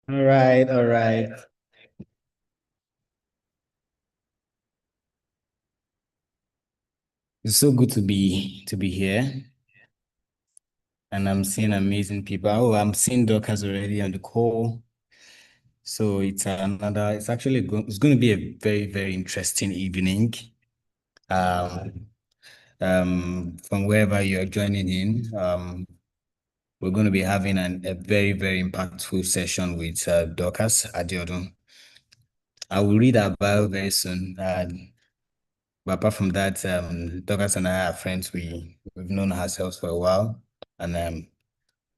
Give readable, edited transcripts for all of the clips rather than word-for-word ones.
All right, all right. It's so good to be here, and I'm seeing amazing people. Oh, I'm seeing Dorcas already on the call. So it's actually it's going to be a very, very interesting evening. Um, from wherever you're joining in, we're going to be having a very, very impactful session with Dorcas Adedodun. I will read her bio very soon. But apart from that, Dorcas and I are friends. We've known ourselves for a while, and I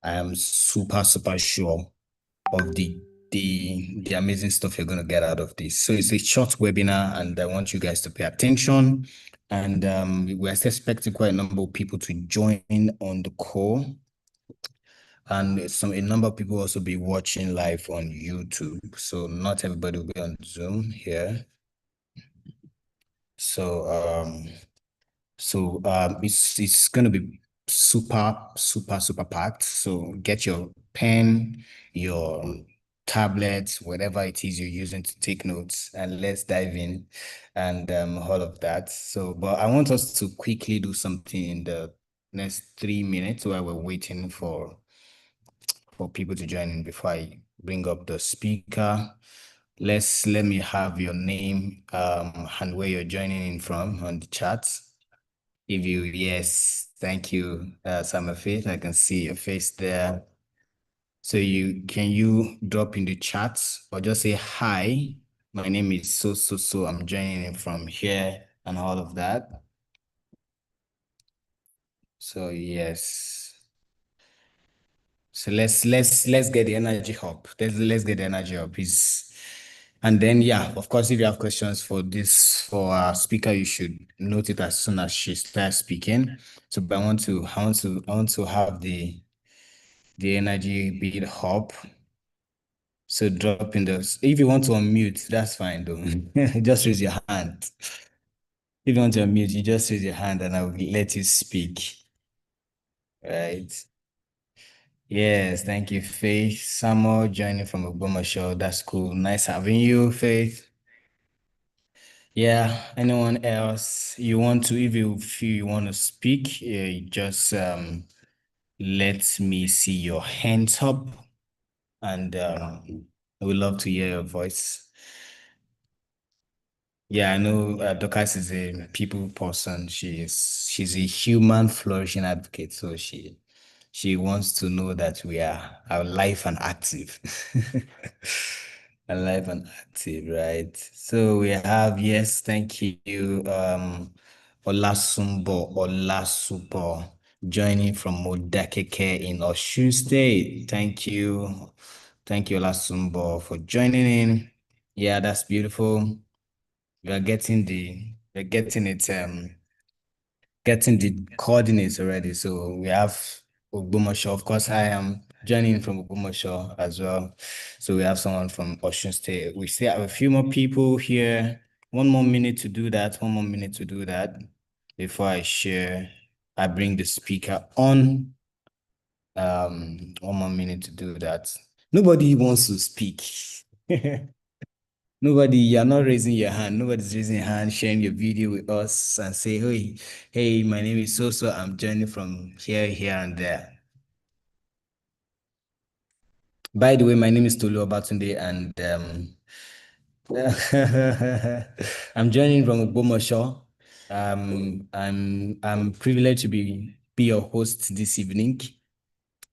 am super super sure of the amazing stuff you're gonna get out of this. So it's a short webinar, and I want you guys to pay attention. And we're expecting quite a number of people to join on the call, and a number of people also be watching live on YouTube. So not everybody will be on Zoom here. So it's gonna be super, super, super packed. So get your pen, your tablet, whatever it is you're using to take notes, and let's dive in and all of that. So, but I want us to quickly do something in the next 3 minutes while we're waiting for people to join in before I bring up the speaker. Let me have your name and where you're joining in from on the chat. If you, yes, thank you, Summer Faith. I can see your face there. So can you drop in the chat or just say hi? My name is so. I'm joining in from here and all of that. So yes. So let's get the energy up. Let's get the energy up. And then yeah, of course, if you have questions for our speaker, you should note it as soon as she starts speaking. So but I want to have the energy build up. So drop in those. If you want to unmute, that's fine though. Just raise your hand. If you want to unmute, you just raise your hand and I will let you speak. Right. Yes, thank you, Faith. Samuel joining from Show. That's cool. Nice having you, Faith. Yeah, anyone else you want to, if you feel you want to speak, just let me see your hands up and I would love to hear your voice. Yeah, I know Dorcas is a people person. She's a human flourishing advocate, so she wants to know that we are alive and active. Alive and active, right? So we have, yes, thank you. Olasupo joining from Modakeke in Osun State. Thank you. Thank you, Olasumbo, for joining in. Yeah, that's beautiful. We're getting the coordinates already. So we have Ogbomoso. Of course, I am joining from Ogbomoso as well. So we have someone from Osun State. We still have a few more people here. One more minute to do that. One more minute to do that before I bring the speaker on. One more minute to do that. Nobody wants to speak. Nobody, you're not raising your hand. Nobody's raising your hand, sharing your video with us and say, hey, my name is so. I'm joining from here, and there. By the way, my name is Tolu Obatunde, and I'm joining from Ogbomoso. I'm privileged to be your host this evening.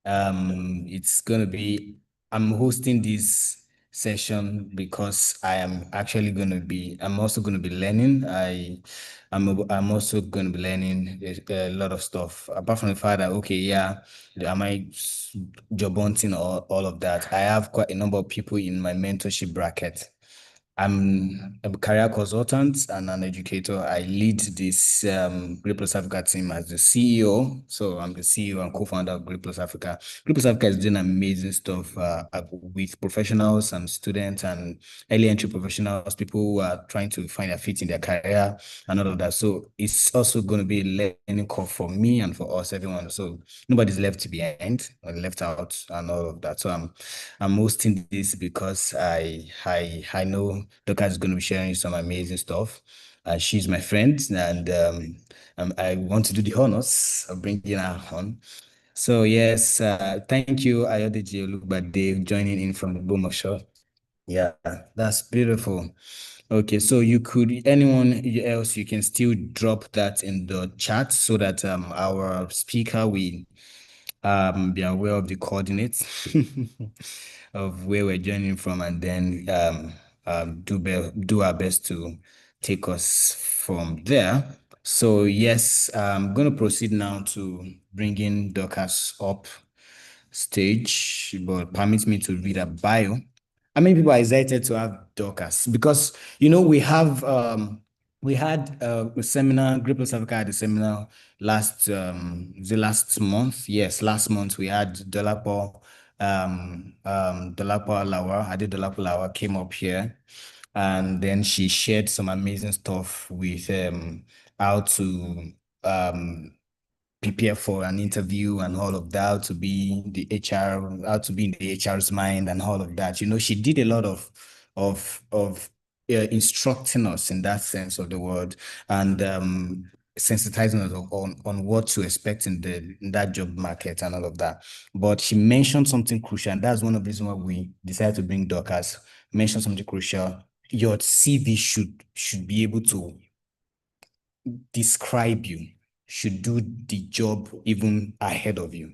It's gonna be I'm hosting this session because I'm also gonna be learning. I'm also gonna be learning a lot of stuff. Apart from the fact that okay, yeah, am I job hunting or all of that? I have quite a number of people in my mentorship bracket. I'm a career consultant and an educator. I lead this Great Plus Africa team as the CEO. So I'm the CEO and co-founder of Great Plus Africa. Great Plus Africa is doing amazing stuff with professionals and students and early entry professionals, people who are trying to find their feet in their career and all of that. So it's also going to be a learning curve for me and for us, everyone. So nobody's left behind or left out and all of that. So I'm hosting this because I know Dorcas is going to be sharing some amazing stuff. She's my friend, and I want to do the honors of bringing her on. So yes, thank you, Ayodeji Olubade, joining in from the Bomoshore. Yeah, that's beautiful. Okay, so you could anyone else you can still drop that in the chat so that our speaker will be aware of the coordinates of where we're joining from, and then do our best to take us from there. So yes, I'm going to proceed now to bring in Dorcas up stage, but permit me to read a bio. How many people are excited to have Dorcas? Because we had a seminar, Great Place Africa had a seminar the last month. Yes, last month we had Dolapo Lawa, Ade Dolapo Lawa came up here, and then she shared some amazing stuff with how to um prepare for an interview and all of that, how to be the HR, how to be in the HR's mind and all of that. She did a lot of instructing us in that sense of the word, and sensitizing us on what to expect in that job market and all of that. But she mentioned something crucial, and that's one of the reasons why we decided to bring Dorcas. Mentioned something crucial. Your CV should be able to describe you, should do the job even ahead of you.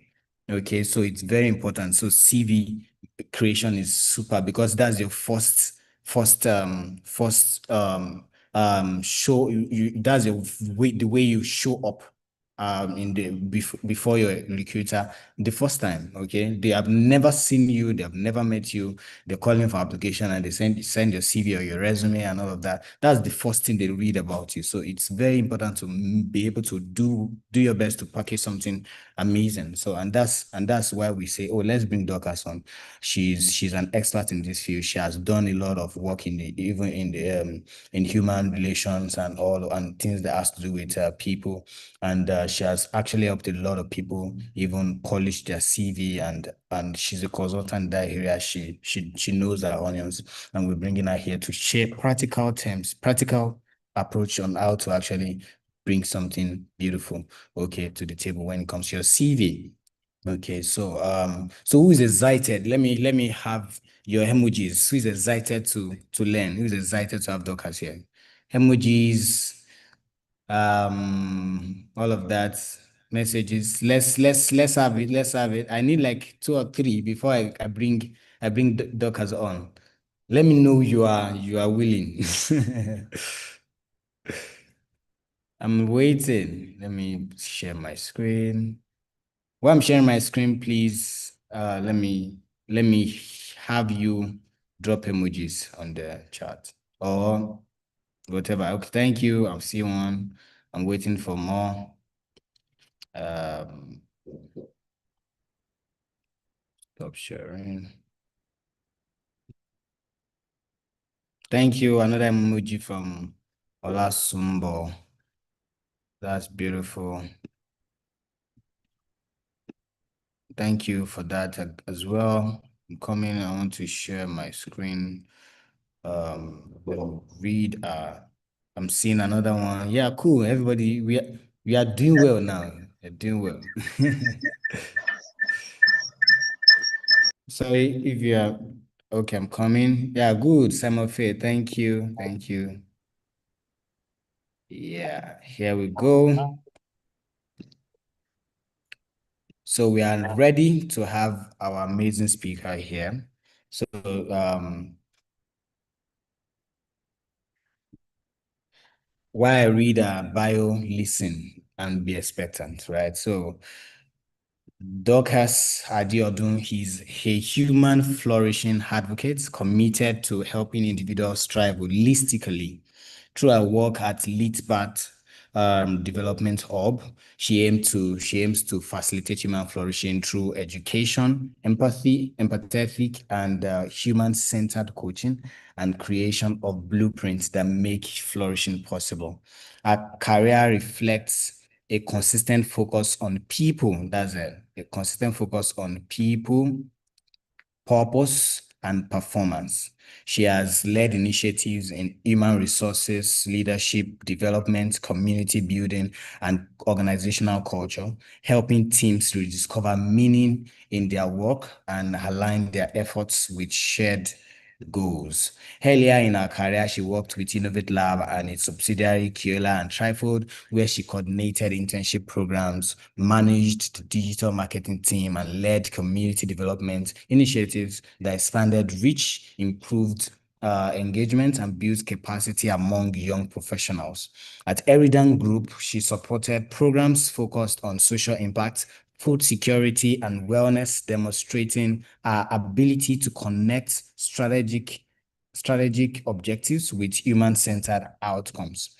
Okay, so it's very important. So CV creation is super because that's your first show that's your way the way you show up in the before your recruiter the first time. Okay, they have never seen you, they have never met you, they're calling for application and they send your CV or your resume and all of that. That's the first thing they read about you. So it's very important to be able to do your best to package something amazing. So and that's why we say, oh, let's bring Dorcas on. She's an expert in this field. She has done a lot of work even in human relations and all and things that has to do with people. And she has actually helped a lot of people even polish their CV, and she's a consultant in that area. She knows her onions, and we're bringing her here to share practical approach on how to actually bring something beautiful, okay, to the table when it comes to your CV. Okay, so who is excited? Let me have your emojis. Who is excited to learn? Who is excited to have Dorcas here? Emojis, all of that, messages. Let's have it. Let's have it. I need like two or three before I bring Dorcas on. Let me know you are willing. I'm waiting. Let me share my screen. While I'm sharing my screen, please, let me have you drop emojis on the chat or whatever. Okay, thank you. I'll see one. I'm waiting for more. Um, Stop sharing. Thank you. Another emoji from Olasumbo. That's beautiful. Thank you for that as well. I'm coming. I want to share my screen. We'll read. I'm seeing another one. Yeah, cool. Everybody, we are doing well now. We're doing well. Sorry if you are okay. I'm coming. Yeah, good. Simon Faye. Thank you. Thank you. Yeah, here we go. So we are ready to have our amazing speaker here. So while I read a bio, listen and be expectant, right? So Dorcas Adedodun, he's a human flourishing advocate committed to helping individuals thrive holistically. Through her work at Litbat Development Hub, she aims to facilitate human flourishing through education, empathy, empathetic, and human-centered coaching and creation of blueprints that make flourishing possible. Her career reflects a consistent focus on people. That's it. A consistent focus on people, purpose, and performance. She has led initiatives in human resources, leadership, development, community building, and organizational culture, helping teams to discover meaning in their work and align their efforts with shared goals. Earlier in her career, she worked with Innovate Lab and its subsidiary Kiola and Trifold, where she coordinated internship programs, managed the digital marketing team, and led community development initiatives that expanded reach, improved engagement, and built capacity among young professionals. At Eridan Group, she supported programs focused on social impact, food security, and wellness, demonstrating our ability to connect strategic objectives with human-centered outcomes.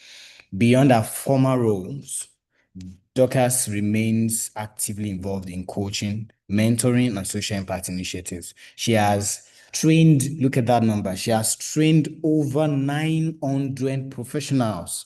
Beyond our former roles, Dorcas remains actively involved in coaching, mentoring, and social impact initiatives. She has trained, look at that number, she has trained over 900 professionals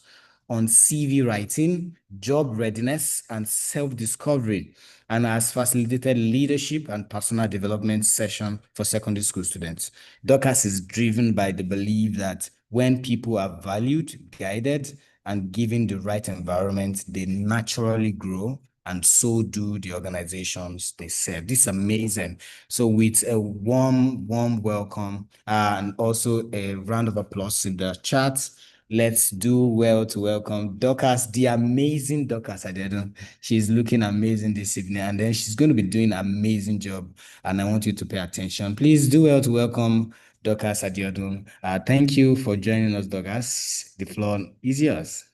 on CV writing, job readiness, and self-discovery, and has facilitated leadership and personal development session for secondary school students. Dorcas is driven by the belief that when people are valued, guided, and given the right environment, they naturally grow, and so do the organizations they serve. This is amazing. So with a warm welcome and also a round of applause in the chat, let's do well to welcome Dorcas, the amazing Dorcas Adedodun. She's looking amazing this evening, and then she's going to be doing an amazing job, and I want you to pay attention. Please do well to welcome Dorcas Adedodun. Thank you for joining us, Dorcas. The floor is yours.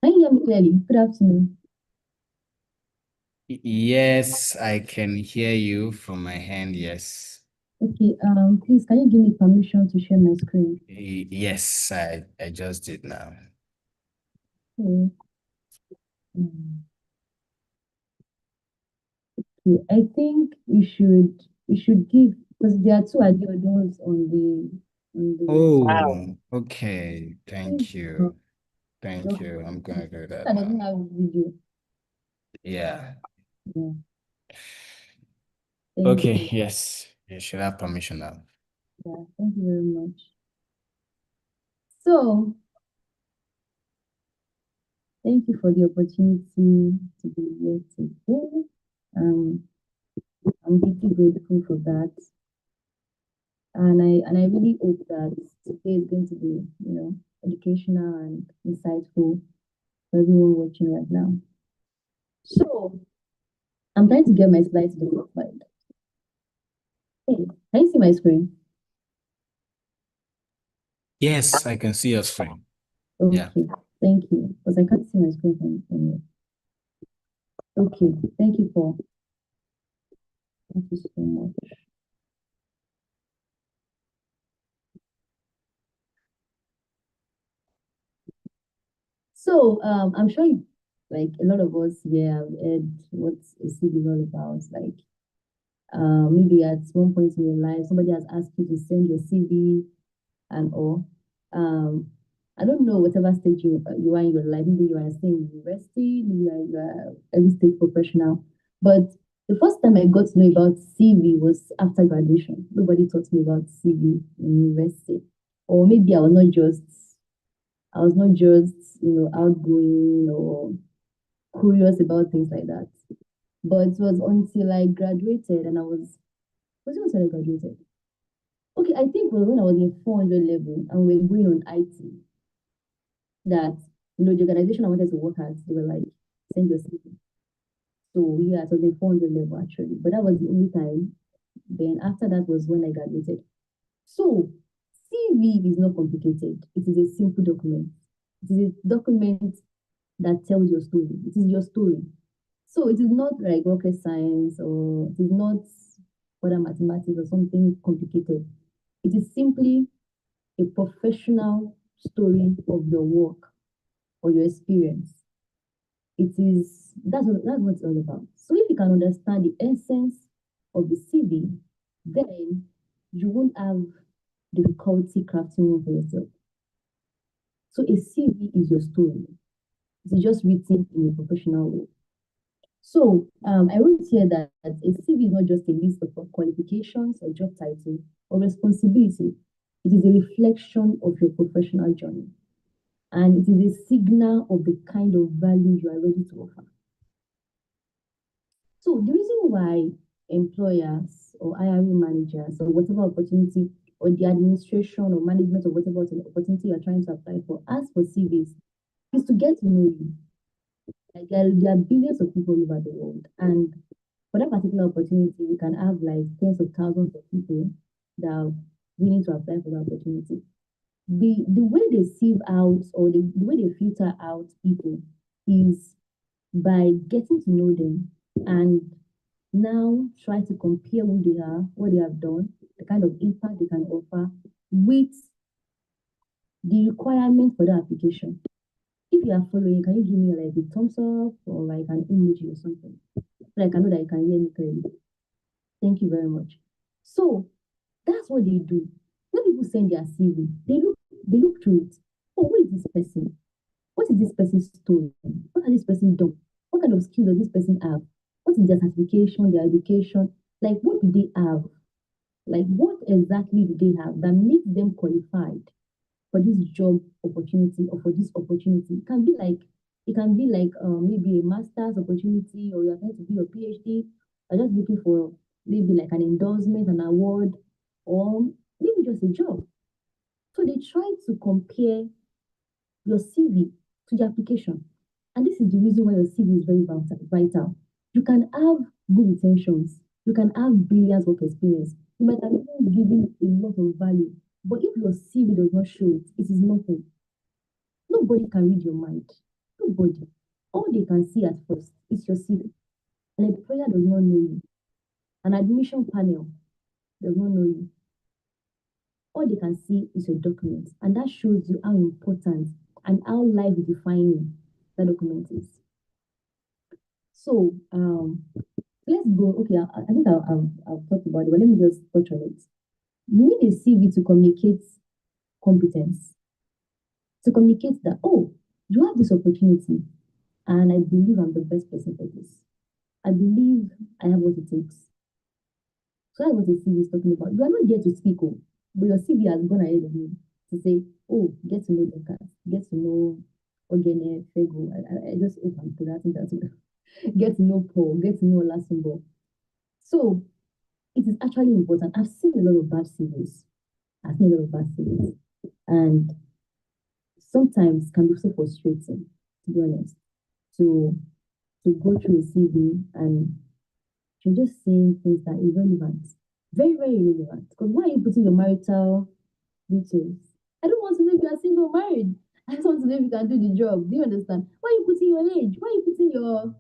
Can you hear me clearly? Good afternoon. Yes, I can hear you from my hand. Yes. Okay, please can you give me permission to share my screen? Yes, I just did now. Okay, um, okay. I think you should give because there are two Adioduns on the Oh, okay. please, Thank uh, you. Thank just you. I'm gonna do that I now. doesn't have video. Yeah. Yeah, thank Okay, you. yes. You should have permission now. Yeah, thank you very much. So thank you for the opportunity to be here today. Um, I'm deeply grateful for that. And I really hope that today is going to be, educational and insightful for everyone watching right now. So I'm trying to get my slides verified. Hey, can you see my screen? Yes, I can see your screen. Yeah. Okay, thank you. Because I can't see my screen from here. Okay, thank you so much. So I'm sure like a lot of us here have heard what a CV is all about. Like maybe at one point in your life, somebody has asked you to send your CV and all. Um, I don't know whatever stage you are in your life. Maybe you are still in university, maybe you are early stage professional. But the first time I got to know about CV was after graduation. Nobody taught me about CV in university, or maybe I was not just outgoing or curious about things like that. But it was until I graduated and was it until I graduated? Okay, I think it was when I was in 400 level and we were going on IT that, the organization I wanted to work at, they were like, send your CV. So yeah, it was in 400 level actually, but that was the only time. Then after that was when I graduated. So CV is not complicated. It is a simple document. It is a document that tells your story. It is your story. So it is not like rocket science or it is not further mathematics or something complicated. It is simply a professional story of your work or your experience. That's what it's all about. So if you can understand the essence of the CV, then you won't have difficulty crafting one for yourself. So a CV is your story. It's just written in a professional way. So I wrote here that a CV is not just a list of qualifications or job title or responsibility. It is a reflection of your professional journey. And it is a signal of the kind of value you are ready to offer. So the reason why employers or hiring managers or whatever opportunity or the administration or management or whatever opportunity you're trying to apply for ask for CVs is to get to know you. Like there are billions of people all over the world, and for that particular opportunity, you can have like tens of thousands of people that are willing to apply for that opportunity. The way they sieve out or the way they filter out people is by getting to know them and now try to compare who they are, what they have done, the kind of impact they can offer with the requirement for the application. If you are following, can you give me like a thumbs up or like an emoji or something? So I can know that you can hear me clearly. Thank you very much. So that's what they do. When people send their CV, they look through it. Oh, who is this person? What is this person's story? What has this person done? What kind of skill does this person have? What is their certification, their education? Like, what do they have? Like, what exactly do they have that makes them qualified for this job opportunity or for this opportunity? It can be like maybe a master's opportunity, or you're trying to do your PhD, or just looking for maybe like an endorsement, an award, or maybe just a job. So they try to compare your CV to the application. And this is the reason why your CV is very vital. You can have good intentions, you can have brilliant work experience, you might have even given a lot of value. But if your CV does not show it, it is nothing. Nobody can read your mind. Nobody. All they can see at first is your CV. An employer does not know you. An admission panel does not know you. All they can see is your document, and that shows you how important and how life defining that document is. So let's go. Okay, I think I've talked about it, but let me just touch on it. You need a CV to communicate competence, to communicate that, oh, you have this opportunity, and I believe I'm the best person for this. I believe I have what it takes. So that's what the CV is talking about. You are not there to speak, oh, but your CV has gone ahead of you to say, oh, get to know Dorcas, get to know Ogene, Fego. I just hope I'm pronouncing that well. Get to know Paul, get to know Olasunbo. So it is actually important. I've seen a lot of bad CVs. I've seen a lot of bad CVs. And sometimes can be so frustrating, to be honest, to go through a CV and you're just saying things that are irrelevant. Very, very irrelevant. Because why are you putting your marital details? I don't want to know if you are single or married. I just want to know if you can do the job. Do you understand? Why are you putting your age? Why are you putting your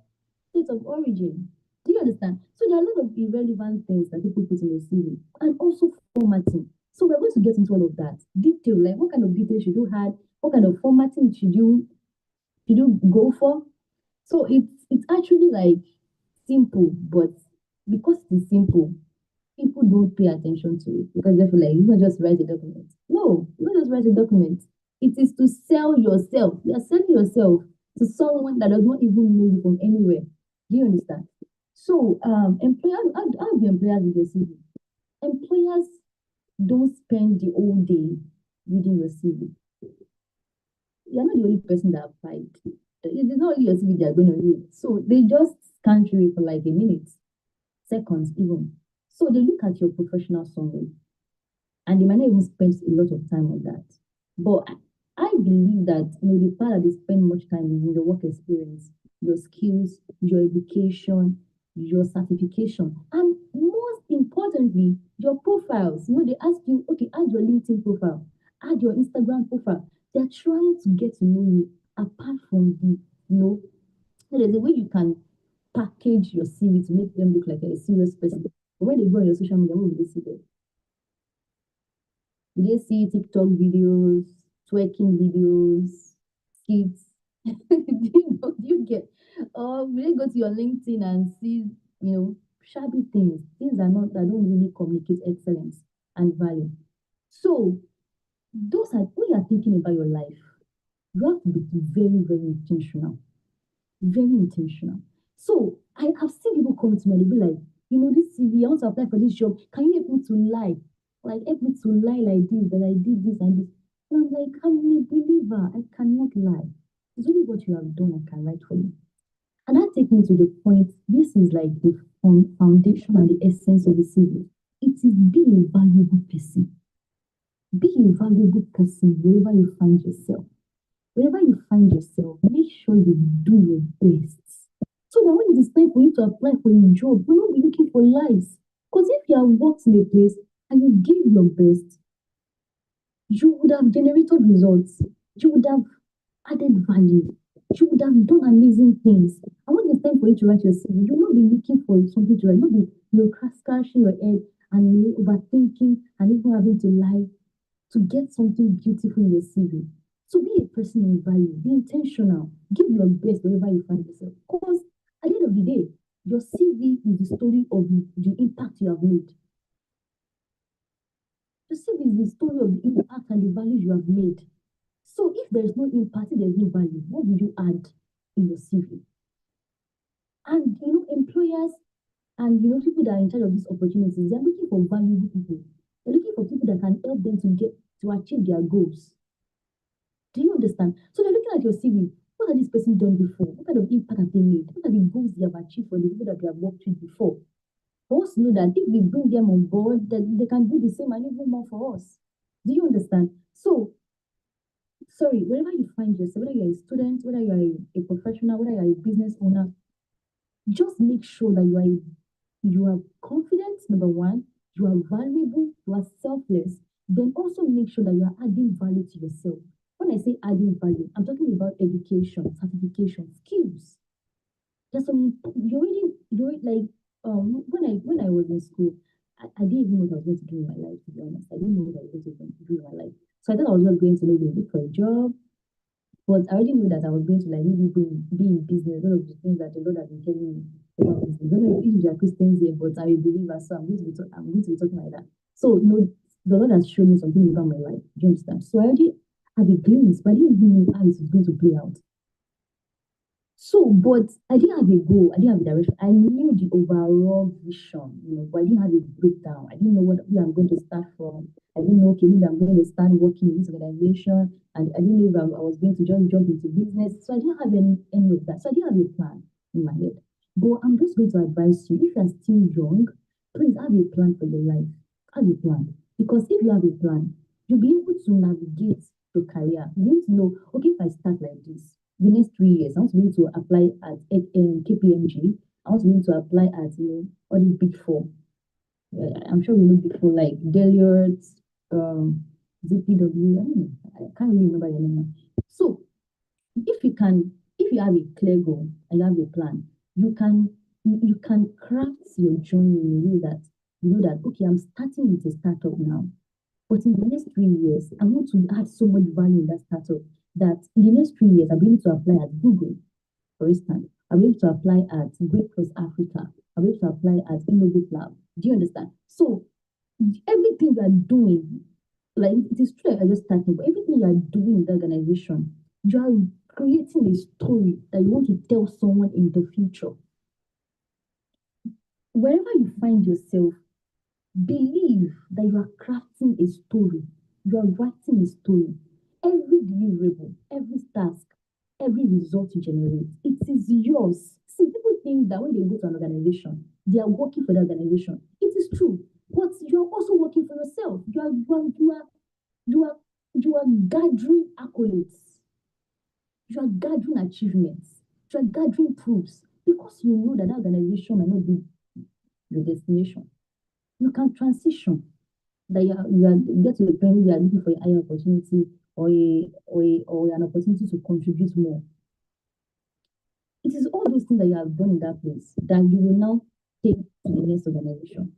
state of origin? Do you understand? So there are a lot of irrelevant things that people put in the CV, and also formatting. So we're going to get into all of that. Detail, like what kind of details should you have? What kind of formatting should you go for? So it's actually like simple, but because it is simple, people don't pay attention to it because they feel like you don't just write a document. No, you don't just write a document. It is to sell yourself. You are selling yourself to someone that does not even know you from anywhere. Do you understand? So, employers, how do employers with your CV? Employers don't spend the whole day reading your CV. You're not the only person that applied. It is not only your CV they are going to read. So they just scan through it for like a minute, seconds even. So they look at your professional summary and they might not even spend a lot of time on that. But I believe that the part that they spend much time is in your work experience, your skills, your education, your certification, and most importantly, your profiles. They ask you, okay, add your LinkedIn profile, add your Instagram profile. They're trying to get to know you apart from there's a way you can package your CV to make them look like a serious person. But when they go on your social media, what will they see there? Will they see TikTok videos, twerking videos, skits? Do you get? Or will they go to your LinkedIn and see, shabby things that don't really communicate excellence and value. So those are when you are thinking about your life, you have to be very, very intentional. Very intentional. So I have seen people come to me and they be like, this CV, I want to apply for this job. Can you help me to lie? Like, help me to lie like this, that I did this and this. And I'm like, I'm a believer. I cannot lie. It's only what you have done I can write for you. And that takes me to the point. This is like the foundation and the essence of the CV. It is be a valuable person. Be a valuable person wherever you find yourself. Wherever you find yourself, make sure you do your best. So that when it is time for you to apply for a job, you're not be looking for lies. Because if you have worked in a place and you give your best, you would have generated results. You would have added value. You would have done amazing things. And when it's time for you to write your CV, you'll not be looking for something to write. Not be scratching your head and overthinking and even having to lie to get something beautiful in your CV. So be a person of value, be intentional, give your best wherever you find yourself. Because at the end of the day, your CV is the story of the impact you have made. Your CV is the story of the impact and the value you have made. So if there is no impact, if there is no value, what will you add in your CV? And employers and people that are in charge of these opportunities, they're looking for valuable people. They're looking for people that can help them to achieve their goals. Do you understand? So they're looking at your CV. What has this person done before? What kind of impact have they made? What are the goals they have achieved for the people that they have worked with before? For us to know that if we bring them on board, that they can do the same and even more for us. Do you understand? So, sorry, wherever you find yourself, whether you're a student, whether you're a professional, whether you're a business owner, just make sure that you are confident, number one, you are valuable, you are selfless, then also make sure that you are adding value to yourself. When I say adding value, I'm talking about education, certification, skills. There's some you're like when I was in school, I didn't even know what I was going to do in my life, to be honest. I didn't know what I was going to do in my life. So I thought I was just going to maybe look for a job. But I already knew that I was going to like maybe be in business, one of the things that the Lord has been telling me about business. I don't know if you are Christians here, but I'm a believer, so I'm going to be talking like that. So the Lord has shown me something about my life. Do you understand? So I already had a glimpse, but I didn't even know how it was going to play out. So, but I didn't have a goal, I didn't have a direction. I knew the overall vision, but I didn't have a breakdown. I didn't know where I'm going to start from. I didn't know, okay, maybe I'm going to start working in this organization, and I didn't know if I was going to just jump into business. So I didn't have any of that. So I didn't have a plan in my head. But I'm just going to advise you, if you're still young, please have a plan for your life. Have a plan. Because if you have a plan, you'll be able to navigate your career. You need to know, okay, if I start like this, the next 3 years, I want to be able to apply at KPMG. I want to be able to apply at all these big four. I'm sure you know big four like Deloitte, DPW. I don't know. I can't really remember your name. So if you have a clear goal and you have a plan, you can craft your journey in a way that you know that okay, I'm starting with a startup now. But in the next 3 years, I want to add so much value in that startup that in the next 3 years, I'll be able to apply at Google, for instance. I'll be able to apply at Great Place Africa. I'll be able to apply at Innovate Lab. Do you understand? So everything you are doing, like it is true, I just started, but everything you are doing in the organization, you are creating a story that you want to tell someone in the future. Wherever you find yourself, believe that you are crafting a story, you are writing a story. Every deliverable, every task, every result you generate, it is yours. See, people think that when they go to an organization, they are working for the organization. It is true, but you are also working for yourself. You are gathering accolades. You are gathering achievements. You are gathering proofs because you know that organization might not be your destination. you can transition. That you get to the point where you are looking for a higher opportunity or an opportunity to contribute more. It is all those things that you have done in that place that you will now take to the next organization.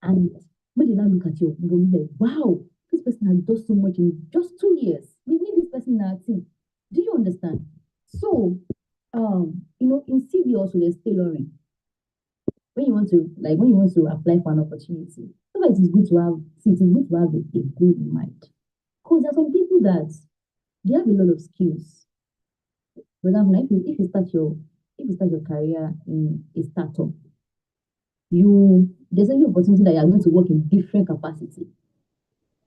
And when they now look at you, you will be like, wow, this person has done so much in just 2 years. We need this person in our team. Do you understand? So, in CV also there's tailoring. When you want to apply for an opportunity, so it is good to have a goal in mind. Because there are some people that they have a lot of skills. For example, if you start your career in a startup, there's any opportunity that you are going to work in different capacity.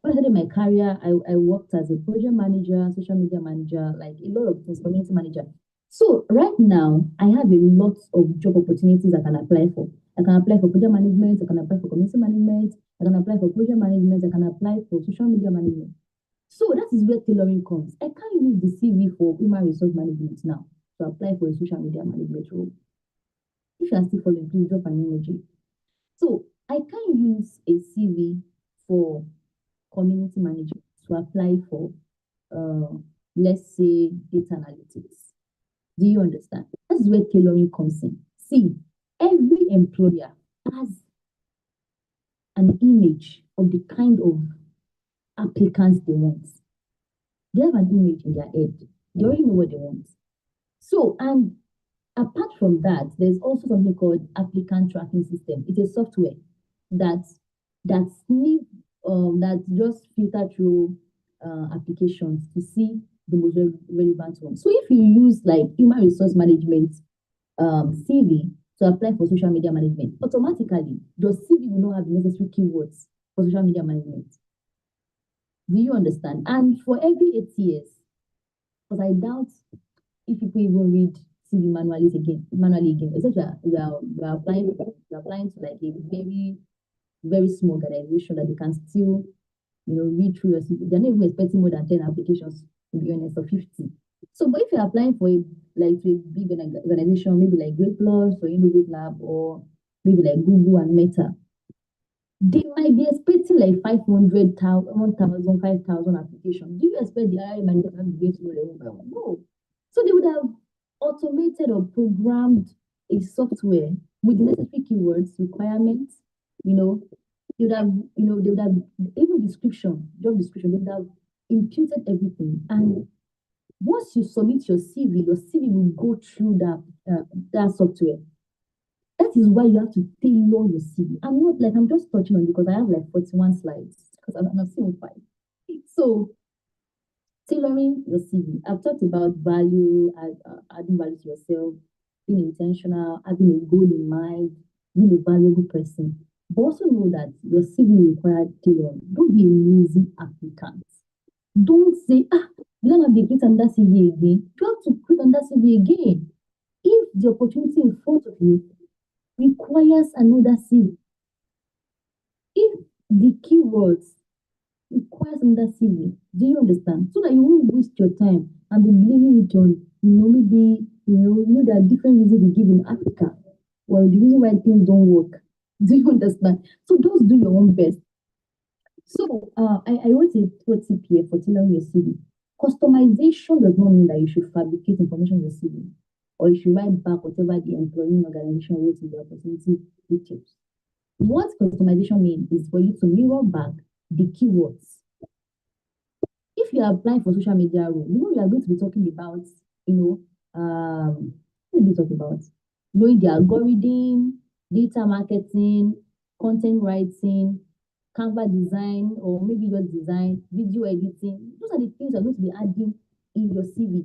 When I started my career, I worked as a project manager, social media manager, like a lot of things, community manager. So right now, I have a lot of job opportunities I can apply for. I can apply for project management, I can apply for community management, I can apply for project management, I can apply for social media management. So that is where tailoring comes. I can't use the CV for human resource management now to apply for a social media management role. If you are still following, please drop an emoji. So I can use a CV for community management to apply for, let's say, data analytics. Do you understand? That's where tailoring comes in. See, every employer has an image of the kind of applicants they want. They have an image in their head. They already know what they want. So, and apart from that, there's also something called applicant tracking system. It's a software that just filter through applications to see the most relevant ones. So if you use like human resource management CV to apply for social media management, automatically your CV will not have the necessary keywords for social media management. Do you understand? And for every 8 years, because I doubt if people even read CV manually again, except you're applying to like a very, very small organization that they can still, read through your CV. They're not even expecting more than 10 applications, to be honest, or 50. So, but if you're applying for to a big organization, maybe like Great Plus or Innovate Lab or maybe like Google and Meta, they might be expecting like 500,000, 1,000, 5,000 applications. Do you expect the hiring manager to be going to know one by one? No. So they would have automated or programmed a software with the necessary keywords, requirements, they would have, even job description, they would have imputed everything. And once you submit your CV will go through that software. That is why you have to tailor your CV. I'm just touching on it because I have like 41 slides because I'm still 5. So tailoring your CV. I've talked about adding value to yourself, being intentional, having a goal in mind, being a valuable person. But also know that your CV requires tailoring. Don't be a lazy applicant. Don't say, you don't have to create another CV again. You have to create another CV again. If the opportunity in front of you requires another CV, if the keywords requires another CV, do you understand? So that you won't waste your time and be blaming it on, maybe, there are different reasons they give in Africa. Well, the reason why things don't work. Do you understand? So just do your own best. So I want to put tip here for tailoring your CV. Customization does not mean that you should fabricate information in your CV or you should write back whatever the employing organization wrote in the opportunity details. What customization means is for you to mirror back the keywords. If you are applying for social media role, we are going to be talking about, what we talk about? Knowing the algorithm, data marketing, content writing, Canva design, or maybe just design, video editing. Those are the things you're going to be adding in your CV.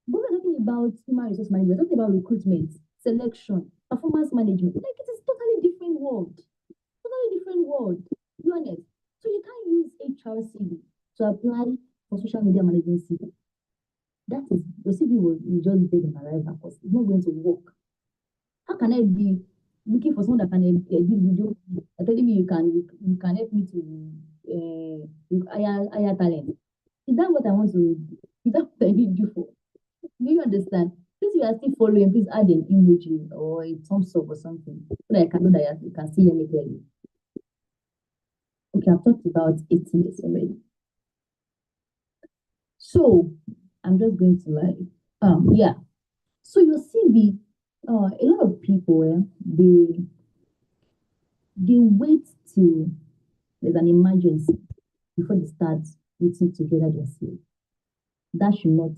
But we're talking about human resource management, we're talking about recruitment, selection, performance management. Like it is totally different world. Totally different world. Be honest. So you can't use HR CV to apply for social media management CV. That is, your CV will just be dead and alive because it's not going to work. How can I be looking for someone that can edit video? Telling me you can help me to hire talent. Is that what I want to? Is that what I need you for? Do you understand? Since you are still following, please add an emoji or a thumbs up or something so that I can know that you can see me clearly. I've talked about 18 years already. So I'm just going to yeah. So your CV, a lot of people, they wait till there's an emergency before they start putting together their CV. That should not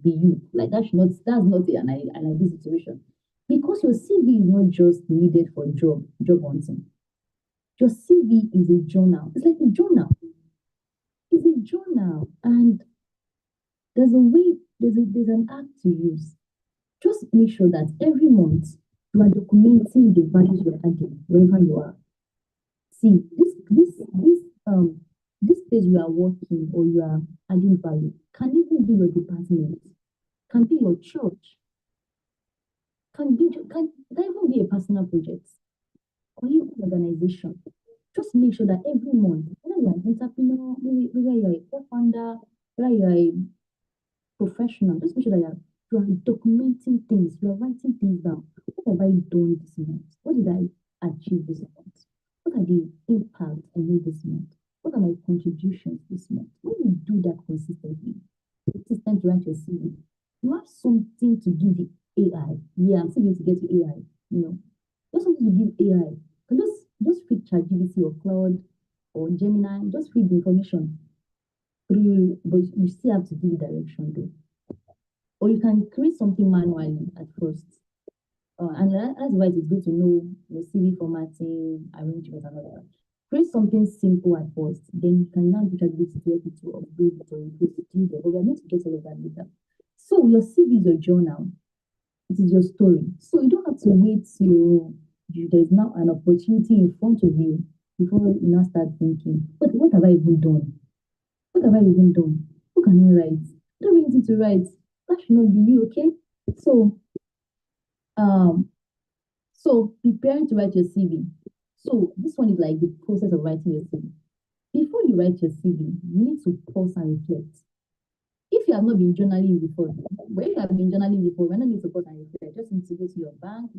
be you. Like that's not an ideal situation. Because your CV is not just needed for job hunting. Your CV is a journal. It's like a journal. It's a journal. And there's a way, there's an act to use. Just make sure that every month you are documenting the values you're adding wherever you are. See, this place you are working or you are adding value can even be your department, can be your church, can even be a personal project or even an organization. Just make sure that every month, whether you're an entrepreneur, whether you're a co-founder, whether you're a professional, just make sure that you are documenting things, you are writing things down. What have I done this month? What did I achieve this month? What are the impact I made this month? What are my contributions this month? When you do that consistently, it's time to write your CV. You have something to give the AI. Yeah, I'm still going to get to AI. You know, just something to give AI. And just feed ChatGPT or Cloud or Gemini. Just feed the information through, but you still have to give it direction though. Or you can create something manually at first. And that's why it's good to know your CV formatting, arrangement, and all that. Create something simple at first, then you can now do ChatGPT to help you to upgrade it or increase it. But we are going to get all of that later. So your CV is your journal. It is your story. So you don't have to wait till there's now an opportunity in front of you before you now start thinking, what have I even done? What have I even done? Who can I write? I don't really need to write. That should not be you, okay? So um preparing to write your CV. So this one is like the process of writing your CV. Before you write your CV, you need to pause and reflect. If you have not been journaling before, but if you have been journaling before, you don't need to pause and reflect. Just need to go to your bank,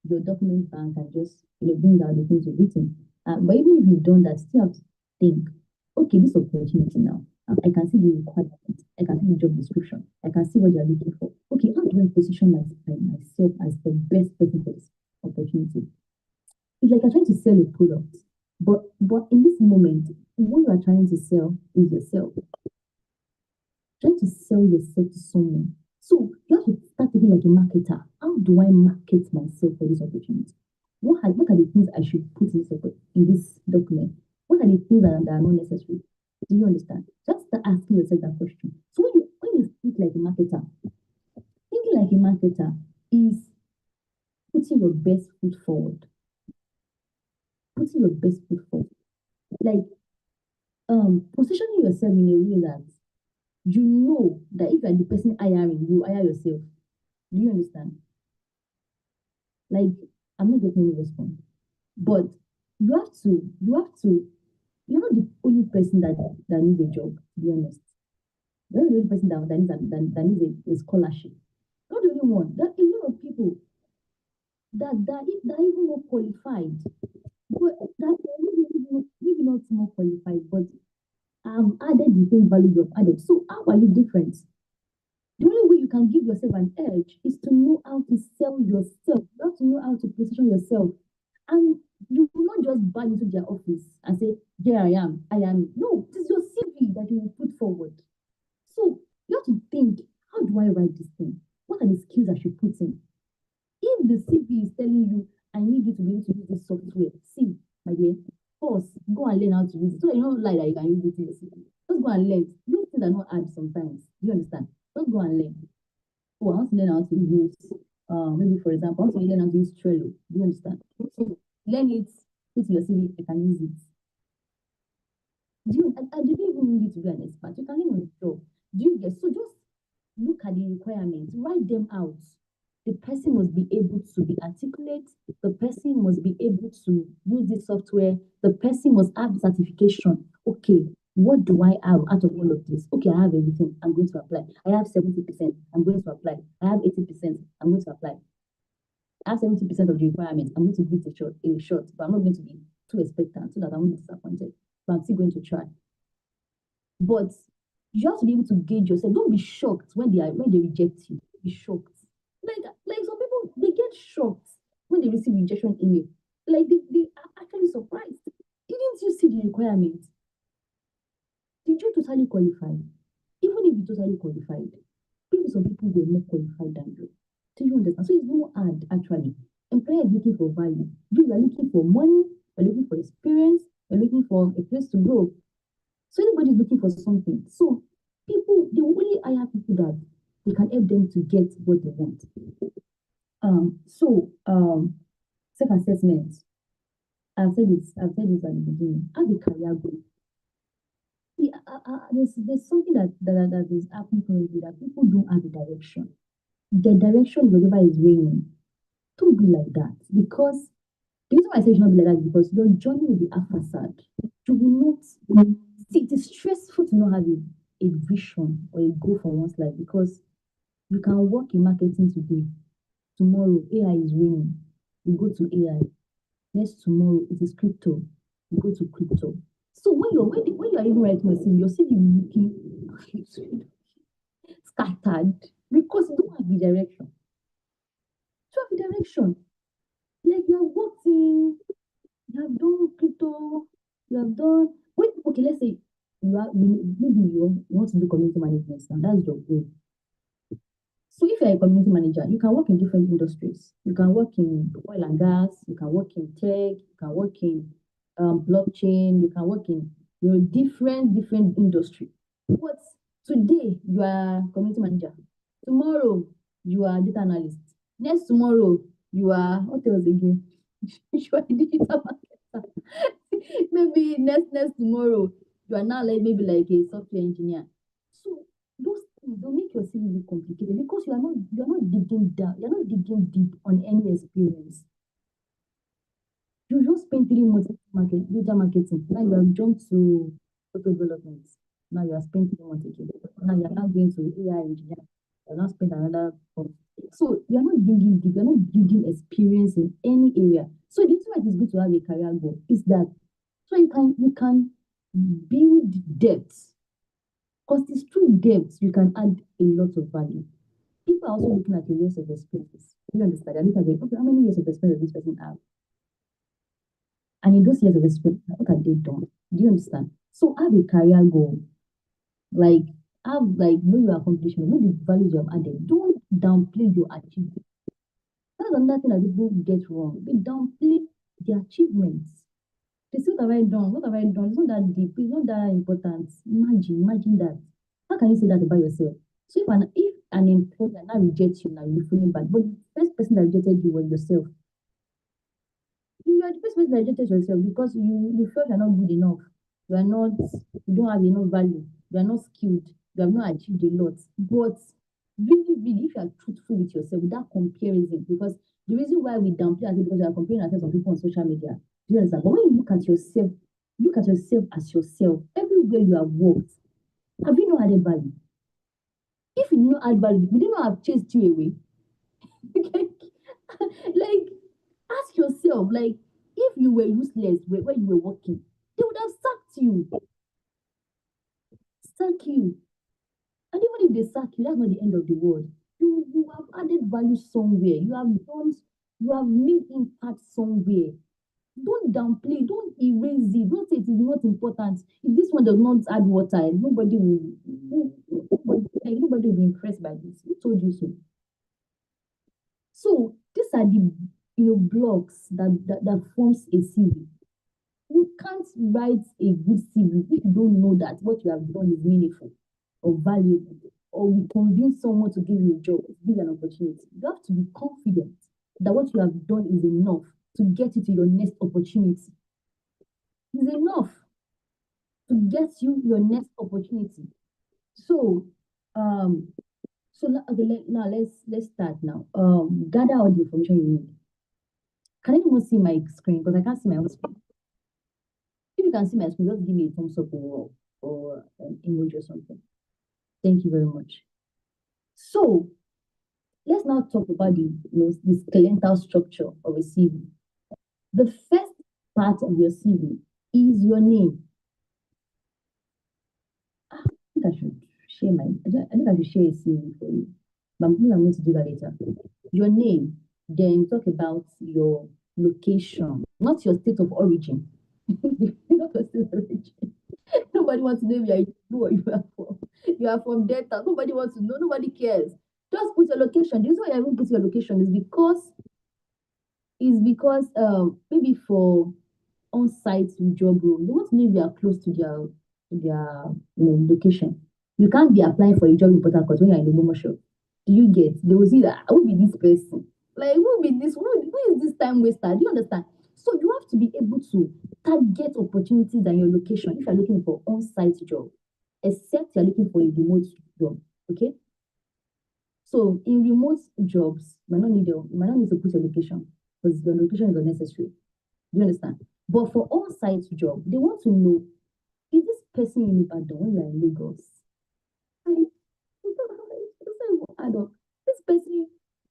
your document bank, and just bring out the things you've written. But even if you've done that, still have to think, okay, this opportunity now. I can see the requirements. I can see the job description. I can see what they're looking for. Okay, how do I position myself as the best person for this opportunity? It's like you're trying to sell a product, but in this moment, what you are trying to sell is yourself. Trying to sell yourself to someone. So you have to start thinking like a marketer. How do I market myself for this opportunity? What are the things I should put in this document? What are the things that are not necessary? Do you understand? Just start asking yourself that question. So when you think like a marketer, thinking like a marketer is putting your best foot forward. Putting your best foot forward. Like positioning yourself in a way that you know that if you are the person hiring, you hire yourself. Do you understand? Like, I'm not getting any response. But you're not the only person that needs a job, to be honest. You're not the only person that needs a scholarship. Not the only one. There are a lot of people that are even more qualified. But that maybe not more qualified, but added the same value you've added. So how are you different? The only way you can give yourself an edge is to know how to sell yourself. You have to know how to position yourself. And you will not just buy into their office and say, there I am. No, it is your CV that you will put forward. So you have to think, how do I write this thing? What are the skills I should put in? If the CV is telling you, I need you to be able to use this software, see, my dear, first, go and learn how to use it. So you don't lie that you can use it in your CV. Just go and learn. Those things are not hard sometimes. Do you understand? Just go and learn. Oh, I want to learn how to use, maybe for example, I want to learn how to use Trello. Do you understand? So learn it, put in your CV, I can use it. Do you even need to be an expert? You can learn on the job. Do you get? So just look at the requirements, write them out. The person must be able to be articulate. The person must be able to use this software. The person must have certification. Okay, what do I have out of all of this? Okay, I have everything. I'm going to apply. I have 70%. I'm going to apply. I have 80%. I'm going to apply. I have 70% of the requirements. I'm going to give it a shot, but I'm not going to be too expectant so that I won't be disappointed. But I'm still going to try. But you have to be able to gauge yourself. Don't be shocked when they reject you. Be shocked. Like some people, they get shocked when they receive rejection email. Like they are actually surprised. Didn't you see the requirements? Did you totally qualify? Even if you totally qualified, maybe some people were more qualified than you. Do you understand? So it's more hard actually. Employer is looking for value. You are looking for money, you're looking for experience, you're looking for a place to go. So everybody's looking for something. So people, they will only hire people that they can help them to get what they want. Self-assessment. I've said this at the beginning. Have a career goal. See, there's something that is happening currently that people don't have a direction. The direction, whatever is raining, don't be like that. Because the reason why I say you should not be like that is because your journey will be a facade. You will not see, it is stressful to not have a vision or a goal for one's life because you can work in marketing today. Tomorrow, AI is raining. You go to AI. Next tomorrow, it is crypto. You go to crypto. So when you are even writing your CV looking scattered because you don't have the direction. You have the direction. Like you have worked in, you have done crypto, you have done. Wait, okay, let's say maybe you want to do community management now. That's your goal. So if you're a community manager, you can work in different industries. You can work in oil and gas, you can work in tech, you can work in blockchain, you can work in different industry. But today you are community manager. Tomorrow you are data analyst. Next tomorrow you are what else again? You are a digital marketer. Maybe next tomorrow you are now like maybe like a software engineer. So those things don't make your CV look complicated because you're not digging down, you're not digging deep on any experience. You just spend 3 months in data marketing. Now you have jumped to software development. Now you are spending 3 months again. Now you are now going to AI engineer. You are now spend another. So you are not digging deep. You are not building experience in any area. So the reason why it is good to have a career goal is that so you can build depth. Because it's through depth you can add a lot of value. People are also looking at your years of experience. You understand? They're looking at okay, how many years of experience does this person have? And in those years of experience, what have they done? Do you understand? So have a career goal. Like know your accomplishment, know the values you have added. Don't downplay your achievement. That's another thing that people get wrong. They downplay the achievements. They say, what have I done? What have I done? It's not that deep, it's not that important. Imagine that. How can you say that about yourself? So if an employer now rejects you, now you're feeling bad. But the first person that rejected you was yourself. You are the first person that rejected yourself because you felt you're not good enough. You don't have enough value. You are not skilled. You have not achieved a lot. But really, if you are truthful with yourself, without comparison, because the reason why we downplay ourselves because we are comparing ourselves with people on social media. Do you understand? But when you look at yourself as yourself, everywhere you have worked, have you not added value? If you did not add value, we did not have chased you away. Like, ask yourself, like, if you were useless where you were working, they would have sacked you. Sack you. And even if they sack you, that's not the end of the world. You have added value somewhere. You have made impact somewhere. Don't downplay, don't erase it, don't say it is not important. If this one does not add water, nobody will be impressed by this. Who told you so? So these are the blocks that forms a CV. You can't write a good CV if you don't know that what you have done is meaningful or valuable or will convince someone to give you a job, give you an opportunity. You have to be confident that what you have done is enough to get you to your next opportunity. It's enough to get you your next opportunity. So, now let's start now. Gather all the information you need. Can anyone see my screen? Because I can't see my own screen. If you can see my screen, just give me a thumbs up or an emoji or something. Thank you very much. So let's now talk about the skeletal structure of a CV. The first part of your CV is your name. I think I should share I think I should share a CV for you. But I'm going to do that later. Your name, then talk about your location, not your state of origin. Not your state of origin. Nobody wants to know where you are from. You are from Delta. Nobody wants to know. Nobody cares. Just put your location. The reason why I won't put your location is because maybe for on-site job role, they want to know if you are close to their location. You can't be applying for a job in Port Harcourt when you're in the Momo shop. Do you get? They will see that who be this person? Like who be this? Who is this time waster? Do you understand? So you have to be able to target opportunities in your location if you're looking for on-site job, except you're looking for a remote job. Okay. So in remote jobs, you might not need to put your location because your location is unnecessary. Do you understand? But for on-site job, they want to know, is this person in Ibadan when you're in Lagos? Like, this person,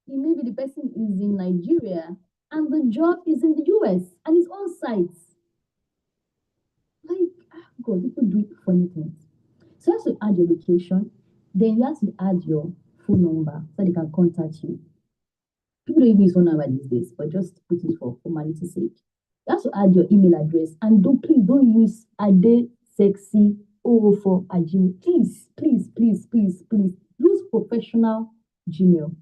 maybe the person is in Nigeria and the job is in the US and it's on-site. Like, God, people do funny things. So you have to add your location, then you have to add your phone number so they can contact you. People don't even use phone number these days, but just put it for formality's sake. You have to add your email address and please don't use adesexy004 at Gmail. Please, please, please, please, please use professional Gmail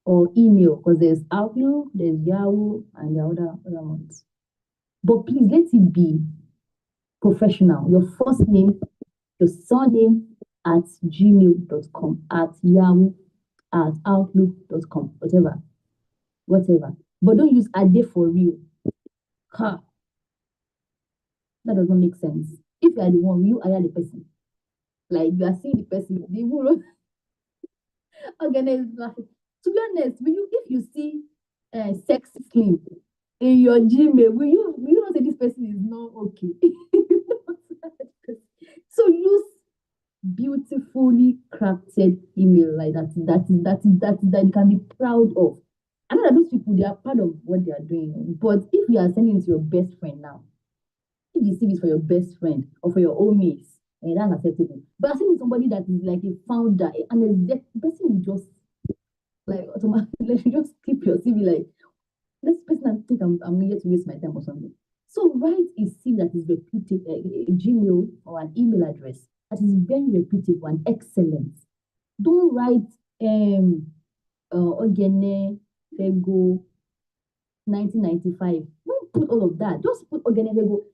or email because there's Outlook, there's Yahoo, and the other ones. But please let it be professional. Your first name, your surname at gmail.com, at Yahoo, at outlook.com, whatever. But don't use Ade for real. Ha! That does not make sense. If you are the one, you hire the person. Like you are seeing the person, the will organize. To be honest, if you see sexy slim in your Gmail, will you not say this person is not okay? So use beautifully crafted email like that you can be proud of. I know that those people, they are proud of what they are doing. But if you are sending it to your best friend now, if you see this for your best friend or for your own mates, that's acceptable. But I think somebody that is like a founder and the person will just like automatically let you just keep your CV like this person. I think I'm here to waste my time or something. So write a CV that is reputable, a Gmail or an email address that is very reputable and excellent. Don't write Ogene Fego 1995. Don't put all of that. Just put Ogene Fego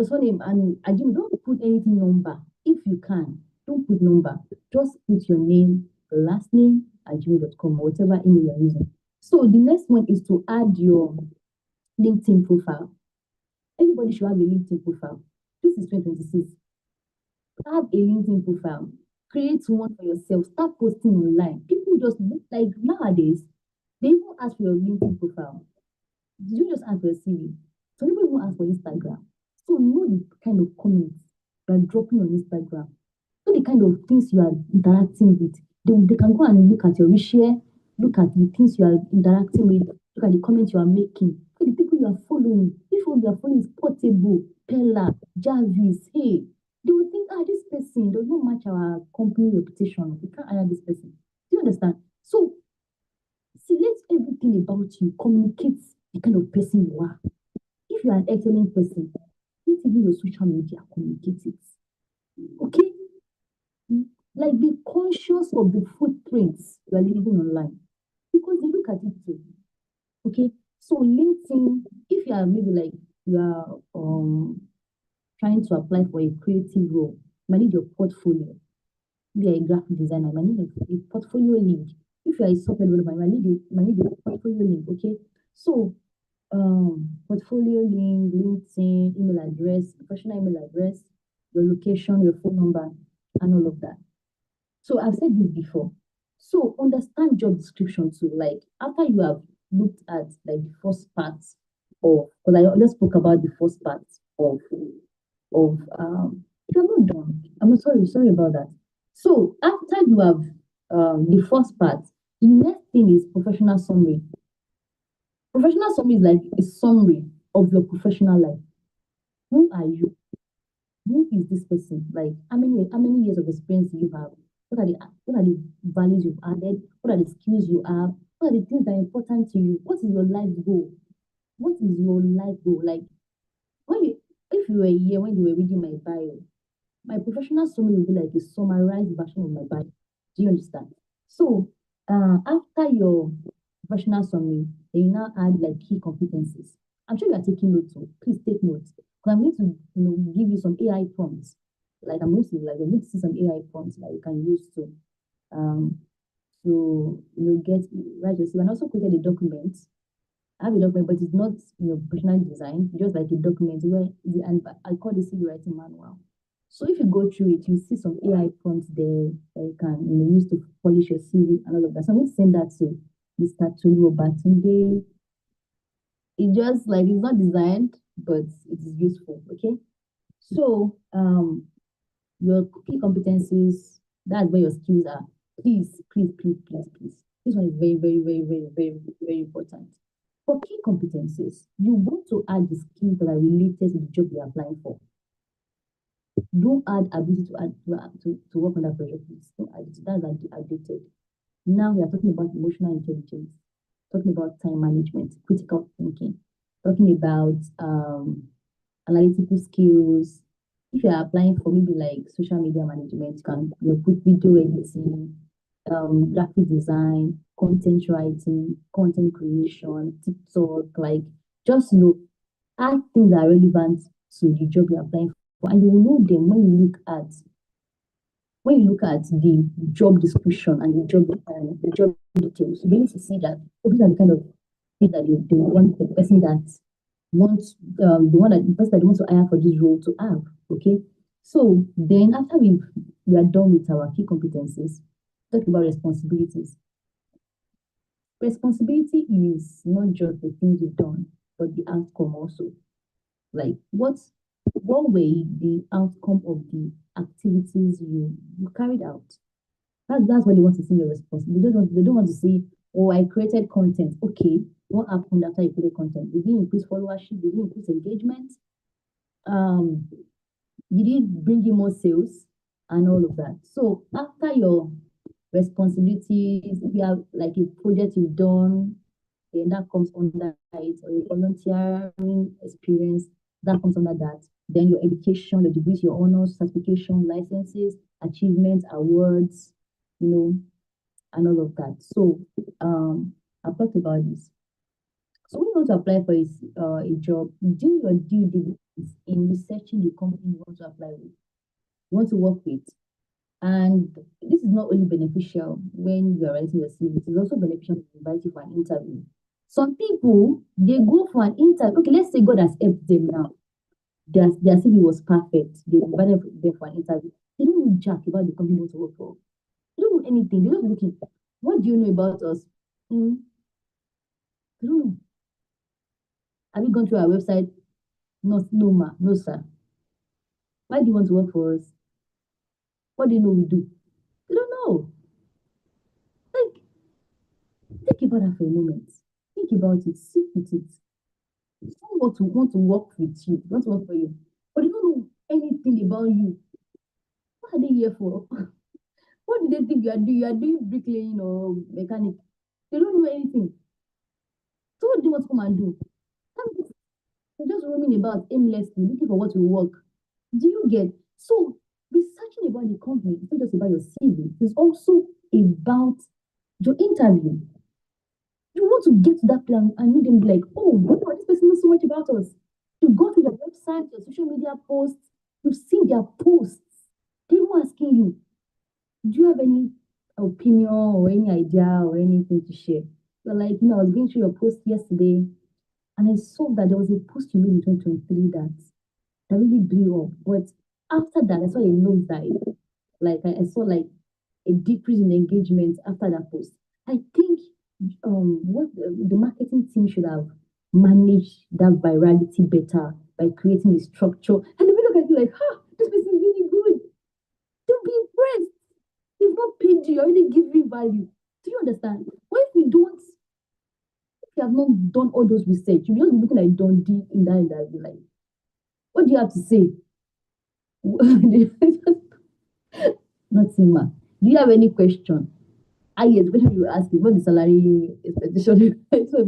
surname and Ajimi. Don't put anything number. If you can, don't put number. Just put your name, last name, ajimi.com, or whatever email you're using. So the next one is to add your LinkedIn profile. Everybody should have a LinkedIn profile. This is 2026. Have a LinkedIn profile. Create one for yourself. Start posting online. People just like nowadays, they even ask for your LinkedIn profile. Did you just ask for your CV? Some people even ask for Instagram. So know the kind of comments you are dropping on Instagram. Know the kind of things you are interacting with. They can go and look at your reshare, look at the things you are interacting with, look at the comments you are making, look at the people you are following. If you are following is Portable, Pella, Jarvis, hey, they will think, this person does not match our company reputation. We can't hire this person. Do you understand? So select everything about you, communicate the kind of person you are. If you are an excellent person, let even your social media communicate it. Okay? Like be conscious of the footprints you are leaving online. Because they look at it too. Okay? So LinkedIn, if you are maybe like you are trying to apply for a creative role, you might need your portfolio. If you are a graphic designer, you might need a portfolio link. If you are a software developer, you might need a portfolio link. Okay? So portfolio link, LinkedIn, email address, professional email address, your location, your phone number, and all of that. So I've said this before. So understand job description too. Like after you have looked at like the first part of, because I just spoke about the first part of if I'm not done, I'm sorry about that. So after you have the first part, the next thing is professional summary. Professional summary is like a summary of your professional life. Who are you? Who is this person? Like how many years of experience do you have? What are the values you've added? What are the skills you have? What are the things that are important to you? What is your life goal? What is your life goal? Like when you if you were here when you were reading my bio, my professional summary will be like a summarized version of my bio. Do you understand? So after your professional summary, then you now add like key competencies. I'm sure you are taking notes, so please take notes. Because I'm going to give you some AI prompts. I'm going to see some AI prompts that you can use um get write your CV. And also created a document. I have a document, but it's not professional design, just like a document where and I call the CV writing manual. So if you go through it, you see some AI prompts there that you can use to polish your CV and all of that. So I'm going to send that to Mr. Tolu Obatunde. It just like it's not designed, but it is useful. Okay. So your key competencies, that's where your skills are. Please, please, please, please, please. This one is very, very, very, very, very, very important. For key competencies, you want to add the skills that are related to the job you're applying for. Don't add ability to work under pressure, please. Don't add it. That's outdated. Now we are talking about emotional intelligence, talking about time management, critical thinking, talking about analytical skills. If you are applying for maybe like social media management, you can put video editing, graphic design, content writing, content creation, TikTok, like just add things that are relevant to the job you're applying for, and you will know them when you look at the job description and the job details. You begin to see that these are the kind of things that they want the person that wants the person that wants to hire for this role to have. Okay. So then after we are done with our key competencies, talk about responsibilities. Responsibility is not just the things you've done, but the outcome also. Like what were the outcome of the activities you carried out? That's what they want to see your responsibility. They don't want to see, oh, I created content. Okay, what happened after you created content? Did it increase followership? Did it increase engagement? Did it bring you more sales and all of that? So after your responsibilities, if you have like a project you've done, then that comes under it, or your volunteering experience, that comes under that. Then your education, your degrees, your honors, certification, licenses, achievements, awards, and all of that. So I've talked about this. So when you want to apply for a job, do your due diligence in researching the company you want to apply with, you want to work with. And this is not only beneficial when you are writing your CV, it is also beneficial to invite you for an interview. Some people, they go for an interview. Okay, let's say God has helped them now. Their CV was perfect. They invited them for an interview. They don't know jack about the company they want to work for. They don't know anything. They're just looking. What do you know about us? They don't know. Have you gone through our website? No, ma. No, sir. Why do you want to work for us? What do you know we do? They don't know. Like, think about that for a moment. Think about it. Sit with it. Someone want to work with you, want to work for you, but they don't know anything about you. What are they here for? What do they think you are doing? You are doing bricklaying or mechanic. They don't know anything. So what do you want to come and do? I'm just roaming about aimlessly, looking for what will work. Do you get? So researching about the company, it's not just about your CV, it's also about your interview. You want to get to that plan and meet them be like, oh, wow, this person knows so much about us. You go to their website, your social media posts, you see their posts. People asking you, do you have any opinion or any idea or anything to share? You're like, I was going through your post yesterday and I saw that there was a post you made in 2023 that really blew up. But after that, I saw a nosedive. Like I saw like a decrease in engagement after that post. I think what the marketing team should have managed that virality better by creating a structure. And they look at you like, this person is really good. Don't be impressed. They've not paid you, already give you value. Do you understand? What if we don't you have not done all those research, you just be looking like Dundee in that interview. Like, what do you have to say? Nothing, ma. Do you have any question? Ah, yes, question you ask is what the salary expectation is. So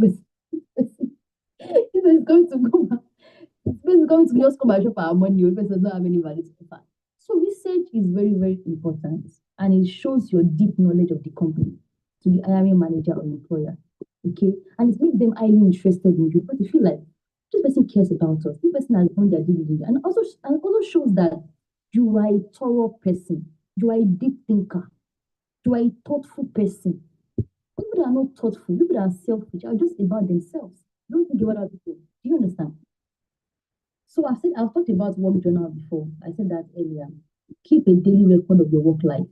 it's going to go back. It's going to just come and shop our money. Your person does not have any value to offer. So research is very, very important, and it shows your deep knowledge of the company to the hiring manager or employer. Okay, and it makes them highly interested in you because they feel like this person cares about us. This person has done their due diligence, and also shows that you are a thorough person. You are a deep thinker. You are a thoughtful person. People that are not thoughtful, people that are selfish, are just about themselves. Don't think about other people. Do you understand? So I've talked about work journal before. I said that earlier. Keep a daily record of your work life.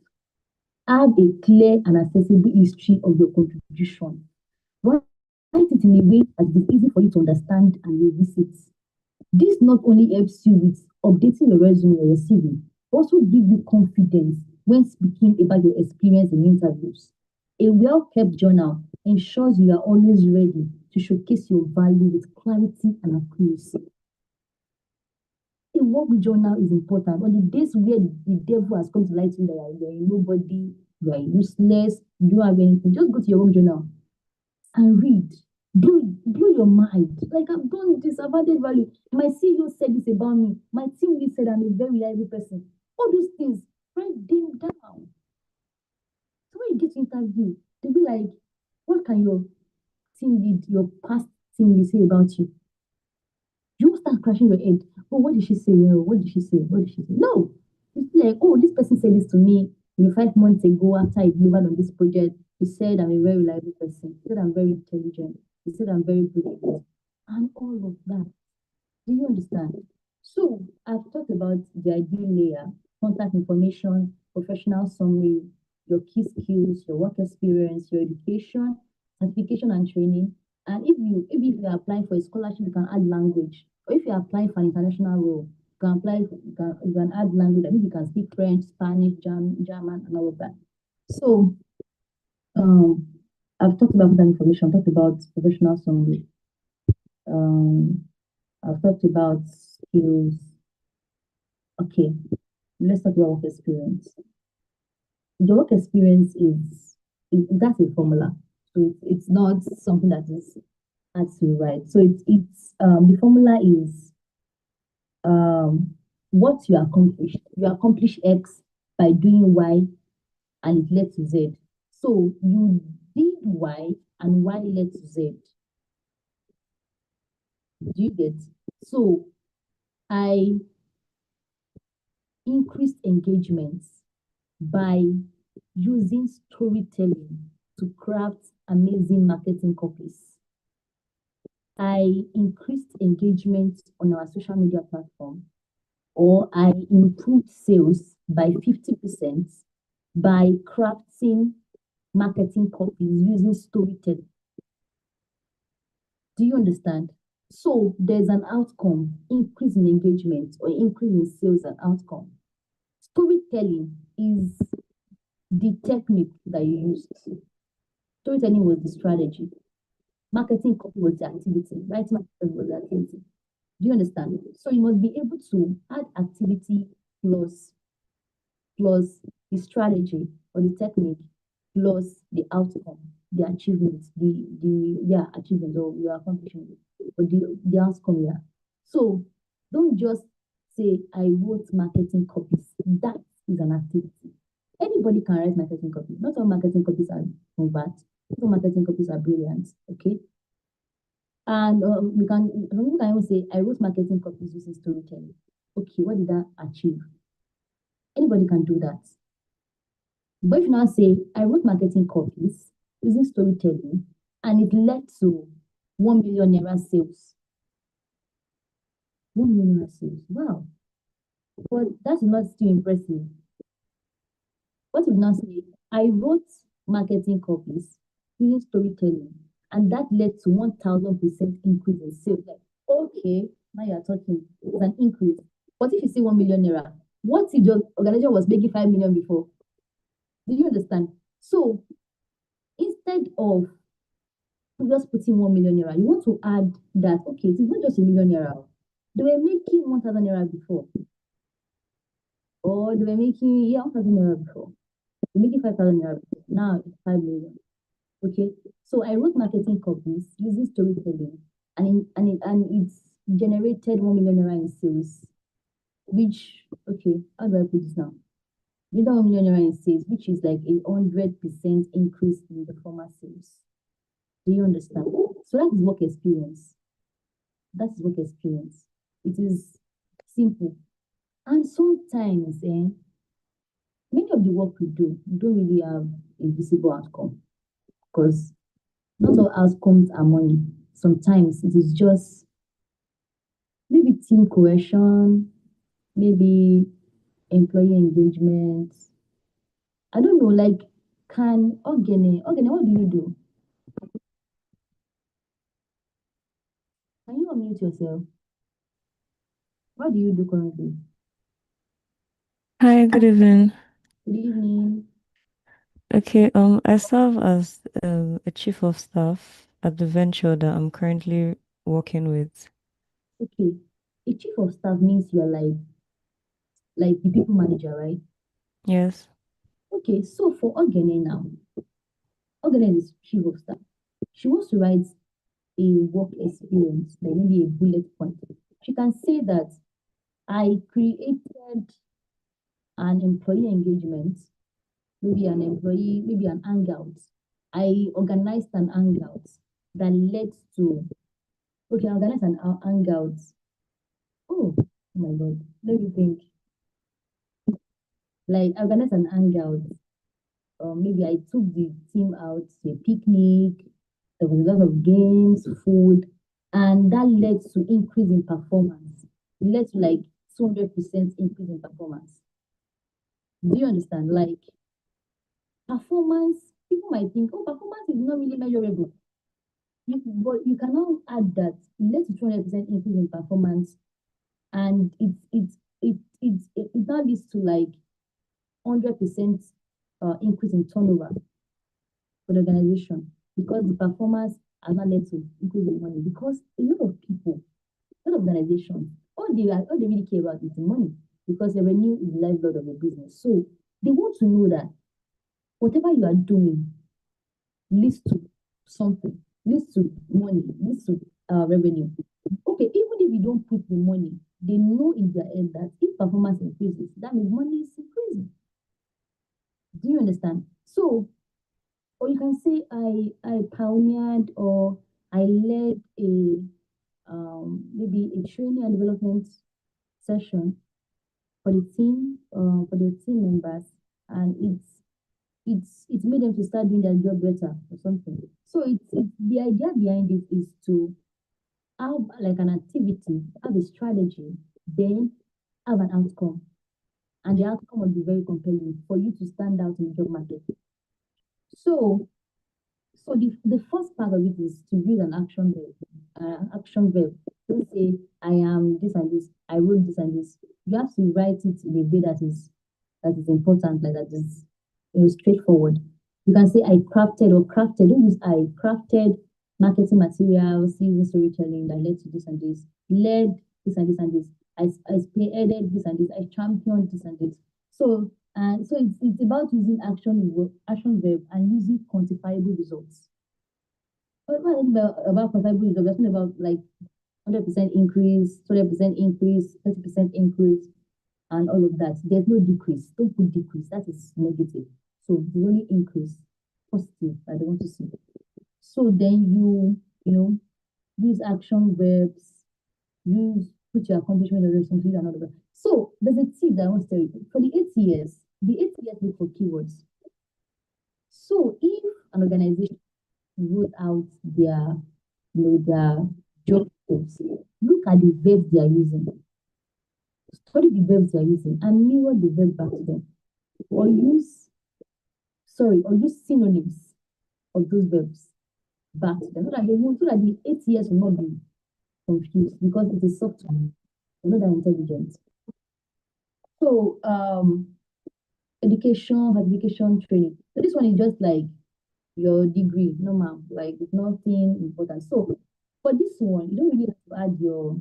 Have a clear and accessible history of your contribution. Write it in a way that is easy for you to understand and revisit. This not only helps you with updating your resume or your CV, but also give you confidence when speaking about your experience in interviews. A well-kept journal ensures you are always ready to showcase your value with clarity and accuracy. A work journal is important. On the days where the devil has come to lie to you that you are a nobody, you are useless, you don't have anything, just go to your work journal and read. Blow your mind. Like, I've done this, I've added value. My CEO said this about me. My team lead said I'm a very reliable person. All those things, write them down. So when you get to interview, they'll be like, what can your team lead, your past team lead say about you? You won't start crashing your head. Oh, what did she say? Oh, what did she say? What did she say? No. It's like, oh, this person said this to me 5 months ago after I delivered on this project. He said I'm a very reliable person. He said I'm very intelligent. He said I'm very brilliant. And all of that. Do you understand? So I've talked about the ideal layer, contact information, professional summary, your key skills, your work experience, your education, certification and training. And if you are applying for a scholarship, you can add language. Or if you are applying for an international role, you can add language. I think you can speak French, Spanish, German, and all of that. So um, I've talked about that information. I've talked about professional summary. I've talked about skills. Okay, let's talk about work experience. The work experience is that's a formula. So it's not something that is hard to write. So it's the formula is what you accomplished. You accomplish X by doing Y and it led to Z. So you did Y and Y led to Z. Do you get? So I increased engagements by using storytelling to craft amazing marketing copies. I increased engagement on our social media platform, or I improved sales by 50% by crafting marketing copies using storytelling. Do you understand? So there's an outcome, increase in engagement or increase in sales and outcome. Storytelling is the technique that you used. Storytelling was the strategy. Marketing copy was the activity. Writing marketing was the activity. Do you understand? So you must be able to add activity plus the strategy or the technique plus the outcome, the achievement, the achievement or your accomplishment or the outcome, yeah. So don't just say I wrote marketing copies. That is an activity. Anybody can write marketing copies. Not all marketing copies are convert. Not all marketing copies are brilliant. Okay. And we can even say I wrote marketing copies using storytelling. Okay, what did that achieve? Anybody can do that. But if you now say I wrote marketing copies using storytelling and it led to 1 million naira sales. 1 million naira sales. Wow. But that's not still impressive. What if you now say I wrote marketing copies using storytelling and that led to 1,000% increase in sales? Like, okay, now you're talking, it's an increase. What if you say 1 million naira? What if your organization was making 5 million before? Do you understand? So instead of You just put in 1 million naira. You want to add that, okay, it's not just a 1 million naira. They were making 1,000 naira before. Or they were making, yeah, 1,000 naira before. They're making 5,000 naira before. Now it's 5 million. Okay. So I wrote marketing copies using storytelling, and it's generated 1 million naira in sales, which, okay, how do I put this now? With 1 million naira in sales, which is like 100% increase in the former sales. Do you understand? So that is work experience. That is work experience. It is simple. And sometimes, many of the work we do, we don't really have a visible outcome, because not all outcomes are money. Sometimes it is just maybe team cohesion, maybe employee engagement. I don't know, like, can Ogene, what do you do? Can you unmute yourself? What do you do currently? Hi, good evening. Good evening. Okay, I serve as a chief of staff at the venture that I'm currently working with. Okay. A chief of staff means you're like the people manager, right? Yes. Okay, so for Ogene now, Ogene is chief of staff. She wants to write a work experience, like maybe a bullet point. She can say that I created an employee engagement, maybe an hangout. I organized an hangout that led to, okay, I organized an hangout. Oh, oh my God, let me think. Like, I organized an hangout. Maybe I took the team out to a picnic. There was a lot of games, food, and that led to increase in performance. It led to like 200% increase in performance. Do you understand? Like, performance, people might think, oh, performance is not really measurable. But you can now add that it led to 200% increase in performance, and it now leads to like 100% increase in turnover for the organization, because the performance has not led to increase in money. Because a lot of people, a lot of organizations, all they really care about is the money, because the revenue is the lifeblood of the business. So they want to know that whatever you are doing leads to something, leads to money, leads to revenue. Okay, even if you don't put the money, they know in their head that if performance increases, that means money is increasing. Do you understand? So, or you can say I pioneered, or I led a maybe a training and development session for the team members, and it's made them to start doing their job better or something. So it's the idea behind it is to have like an activity, have a strategy, then have an outcome, and the outcome will be very compelling for you to stand out in the job market. So So the first part of it is to use an action verb. Action verb. Don't say I am this and this. I wrote this and this. You have to write it in a way that is important, like that is, straightforward. You can say I crafted, or crafted. Don't use I crafted marketing materials using storytelling that led to this and this. Led this and this and this. I spearheaded this and this. I championed this and this. So it's about using action verb and using quantifiable results. But what about quantifiable results? We're talking about like 100% increase, 20% increase, 30% increase, and all of that. There's no decrease. Don't put decrease. That is negative. So the only increase, positive, that they want to see. So then use action verbs, put your accomplishment or responsibility and all of that. So there's a tip that I want to tell you. For the 8 years look for keywords. So if an organization wrote out their job scopes, look at the verbs they are using. Study the verbs they are using and mirror the verb back to them. Or use synonyms of those verbs back to them. So that the 8 years will not be confused, because it is software. They're not that intelligent. So education, certification, training. So this one is just like your degree, normal, like it's nothing important. So for this one, you don't really have to add your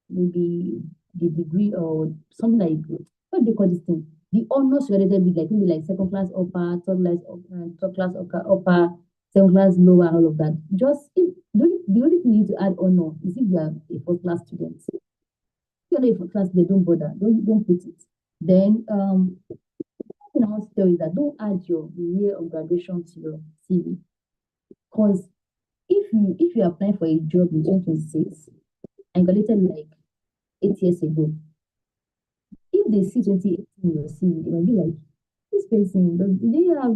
maybe the degree or something like what do they call this thing? The honors related with like maybe like second class upper, third class upper, second class lower, and all of that. Just if the only thing you need to add honor is if you are a first class student. If you're not a first class, they don't bother. Don't put it. Then thing I want to tell you that don't add your year of graduation to your CV. Because if you apply for a job in 2026 and graduated like 8 years ago, if they see 2018 in your CV, they might be like, this person, do they have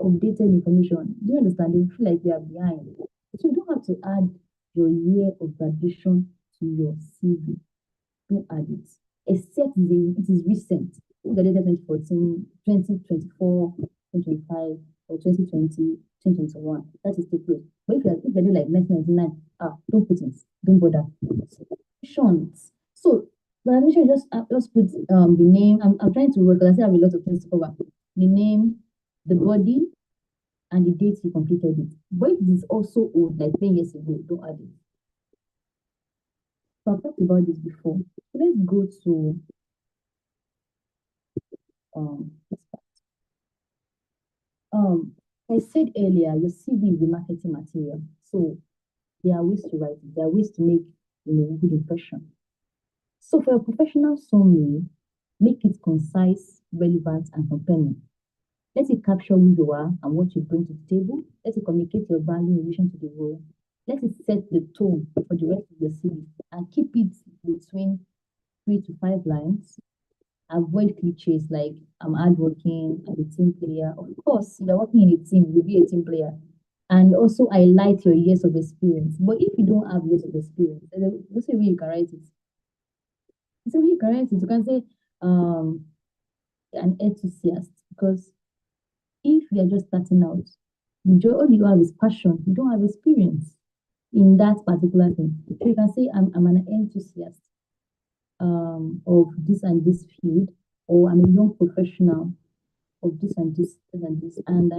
updated information? Do you understand? They feel like they are behind. So you don't have to add your year of graduation to your CV. Don't add it. Except it is recent. You graduated 2014, 2024, 2025, or 2020, 2021. That is the close. But if you're doing like 1999, don't put it. Don't bother. Short. So validation just put the name. I'm trying to work because I still have a lot of things to cover. The name, the body, and the date you completed it. But if it is also old, like 10 years ago, don't add it. So I've talked about this before. So let's go to this part. I said earlier, your CV is the marketing material. So there are ways to write it. There are ways to make a good impression. So for a professional summary, make it concise, relevant, and compelling. Let it capture who you are and what you bring to the table. Let it communicate your value in relation to the role. Let it set the tone for the rest of your CV and keep it between 3 to 5 lines. Avoid cliches like I'm hardworking, I'm a team player. Of course, you're working in a team, you'll be a team player. And also highlight your years of experience. But if you don't have years of experience, there's a way you can write it. So you can write it. You can say an enthusiast because if you are just starting out, all you have is passion. You don't have experience in that particular thing. So you can say I'm an enthusiast of this and this field, or I'm a young professional of this and this, and I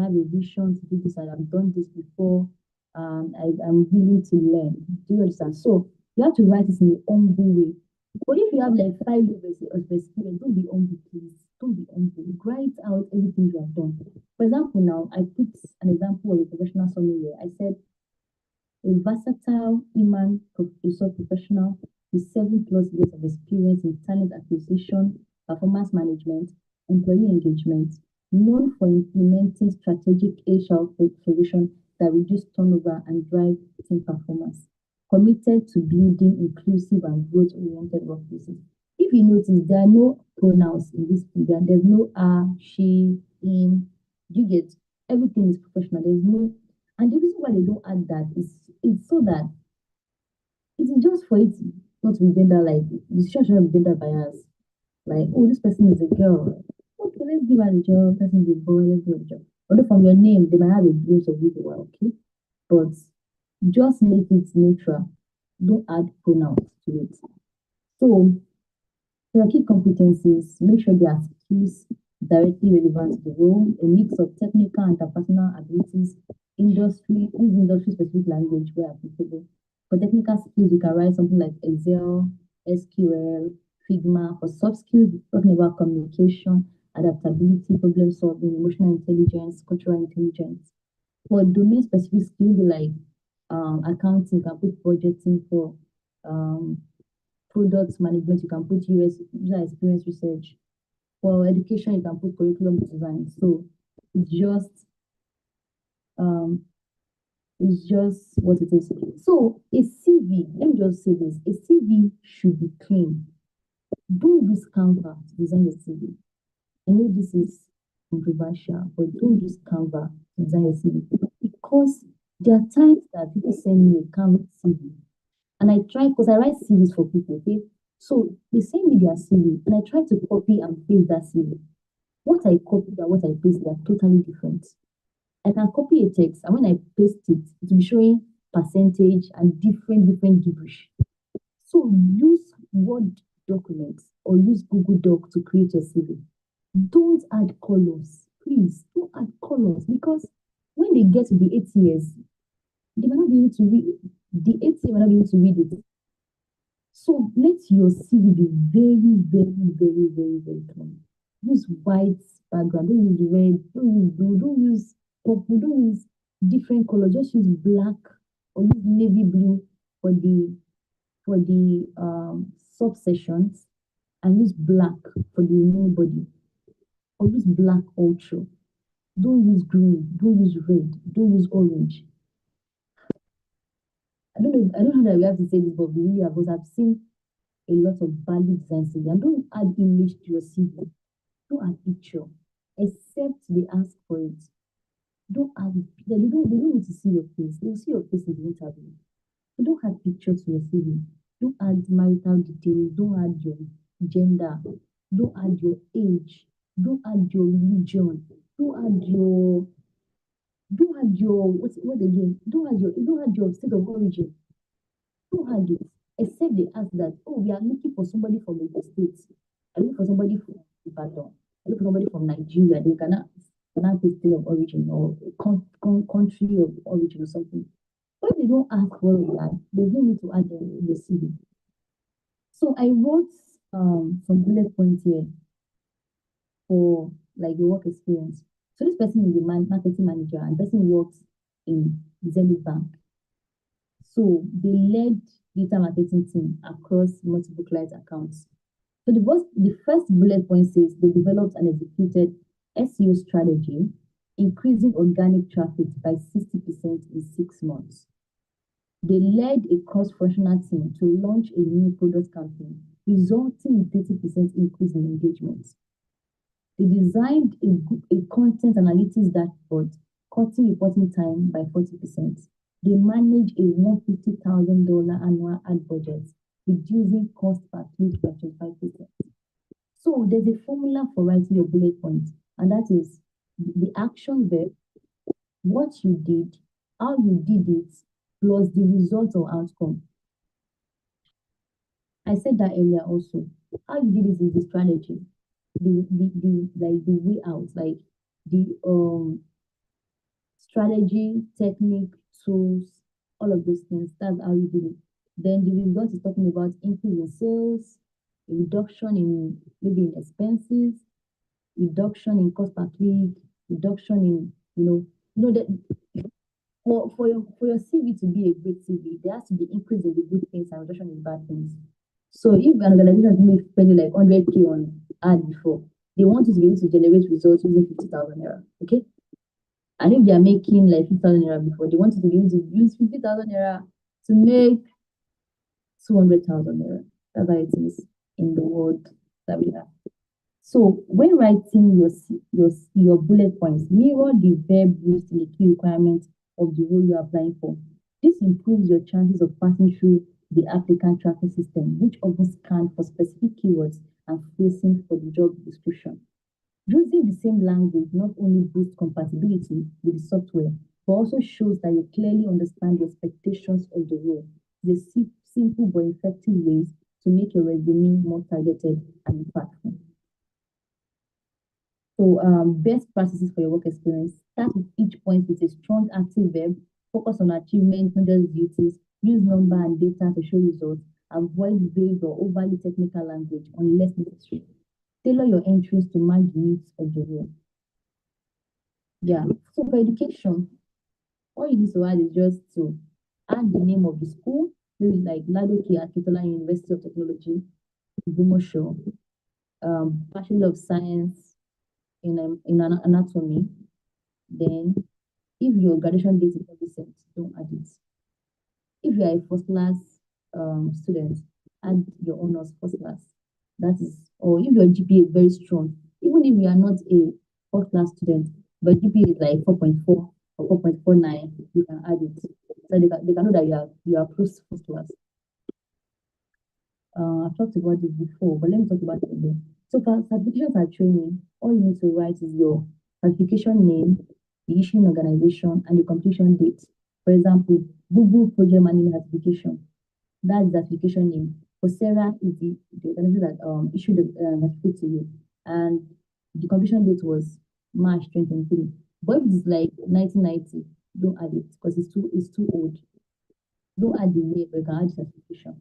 have a vision to do this, and I've done this before. I'm willing to learn. Do you understand? So you have to write it in a humble way. But if you have like 5 years of experience, don't be humble, please. Don't be humble. Write out everything you have done. For example, now I put an example of a professional summary where I said a versatile human resource professional with 7+ years of experience in talent acquisition, performance management, employee engagement, known for implementing strategic HR solutions that reduce turnover and drive team performance, committed to building inclusive and growth-oriented workplaces. If you notice, there are no pronouns in this figure. There's no she, him. You get everything is professional. There's no, and the reason why they don't add that is it's so that it is just for it not to be gender like the should not be gender bias. Like, oh, this person is a girl. Okay, let's give her a job. Person is a boy, let's give her a job. Although from your name, they might have a glimpse of who you are, okay? But just make it neutral. Don't add pronouns to it. So, your key competencies, make sure they are skills directly relevant to the role, a mix of technical and interpersonal abilities, use industry specific language where applicable. For technical skills, you can write something like Excel, SQL, Figma. For soft skills, talking about communication, adaptability, problem solving, emotional intelligence, cultural intelligence. For domain specific skills, like accounting, you can put budgeting. For product management, you can put user experience research. For education, you can put curriculum design. So it's just um, it's just what it is. So a CV, let me just say this: a CV should be clean. Don't use Canva to design your CV. I know this is controversial, but don't use Canva to design your CV because there are times that people send me a Canva CV and I try because I write CVs for people, okay? So they send me their CV and I try to copy and paste that CV. What I copied and what I paste, they are totally different. I can copy a text and when I paste it, it will be showing percentage and different gibberish. So use Word documents or use Google Doc to create your CV. Don't add colors. Please don't add colors because When they get to the 8 years, they might not be able to read the 8 year might not be able to read it. So let your CV be very, very, very, very, very clean. Use white background. Don't use red. Don't use blue. Don't use purple. Don't use different color. Just use black or use navy blue for the subsessions, and use black for the main body, or use black ultra. Don't use green. Don't use red. Don't use orange. I don't know that we have to say this, but we really have, because I've seen a lot of value design CV. And don't add image to your CV. Don't add picture, except they ask for it. Don't add. They don't need to see your face. They'll see your face in the interview. So don't add picture to your CV. Don't add marital details. Don't add your gender. Don't add your age. Don't add your religion. Don't add your. Don't add your what again? Don't add your state of origin. Don't add it, except they ask that, oh, we are looking for somebody from the States. I look for somebody from Ibadan. I look for somebody from Nigeria. They cannot say state of origin or country of origin or something. But if they don't ask for that, there's no need to add them in the CV. So I wrote some bullet points here for like the work experience. So this person is the marketing manager, and person works in Zenith Bank. So they led data marketing team across multiple client accounts. So the first bullet point says they developed and executed SEO strategy, increasing organic traffic by 60% in 6 months. They led a cross-functional team to launch a new product campaign, resulting in 30% increase in engagement. They designed a content analytics dashboard, cutting reporting time by 40%. They manage a $150,000 annual ad budget, reducing cost per click by 25%. So there's a formula for writing your bullet points, and that is the action verb, what you did, how you did it, plus the result or outcome. I said that earlier also. How you did it is the strategy, the way out, like the strategy, technique, tools, all of those things. That's how you do it. Then the result is talking about increase in sales, a reduction in maybe in expenses, reduction in cost per click, reduction in that for your CV to be a great CV, there has to be increase in the good things and reduction in bad things. So if an organization is spending like 100K on ad before, they want you to be able to generate results using 50,000 naira. Okay. And if they are making like 50,000 naira before, they want you to be able to use 50,000 naira to make 200,000 naira. That's how it is in the world that we have. So when writing your bullet points, mirror the verb used in the key requirements of the role you are applying for. This improves your chances of passing through the applicant tracking system, which often scans for specific keywords and phrasing for the job description. Using the same language not only boosts compatibility with the software, but also shows that you clearly understand the expectations of the role. It's a simple but effective ways to make your resume more targeted and impactful. So best practices for your work experience. Start with each point with a strong active verb. Focus on achievements, not just duties. Use number and data to show results. Avoid vague or overly technical language unless necessary. Tailor your entries to match the needs of the role. Yeah. So for education, all you need to add is just to add the name of the school. Maybe like Ladoke Akitola University of Technology, Bumosho, Bachelor of Science in anatomy. Then, if your graduation date is not recent, don't add it. If you are a first class student, add your honors first class. That is, or if your GPA is very strong, even if you are not a first class student, but GPA is like 4.4 or 4.49, you can add it. So they can know that you are close to first class. I've talked about this before, but let me talk about it again. So for certifications and training, all you need to write is your certification name, the issuing organization, and the completion date. For example, Google Project Management Certification. That's the certification name. Coursera is the organization that issued the certificate to you. And the completion date was March 2023. But if it's like 1990, don't add it because it's too old. Don't add the year, but you can add certification.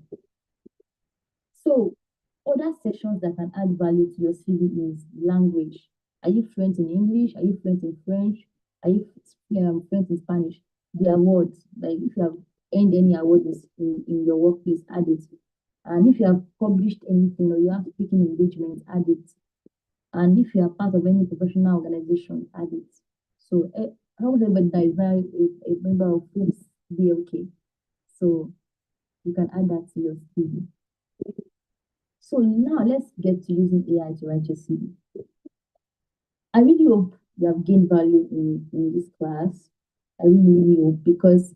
So other sections that can add value to your CV is language. Are you fluent in English? Are you fluent in French? Are you fluent in Spanish? The awards, like if you have earned any awards in your workplace, add it. And if you have published anything or you have speaking engagement, add it. And if you are part of any professional organization, add it. So how would everybody that is now a member of FOOPS be okay? So you can add that to your CV. So now let's get to using AI to write your CV. I really hope you have gained value in this class. I really, really hope because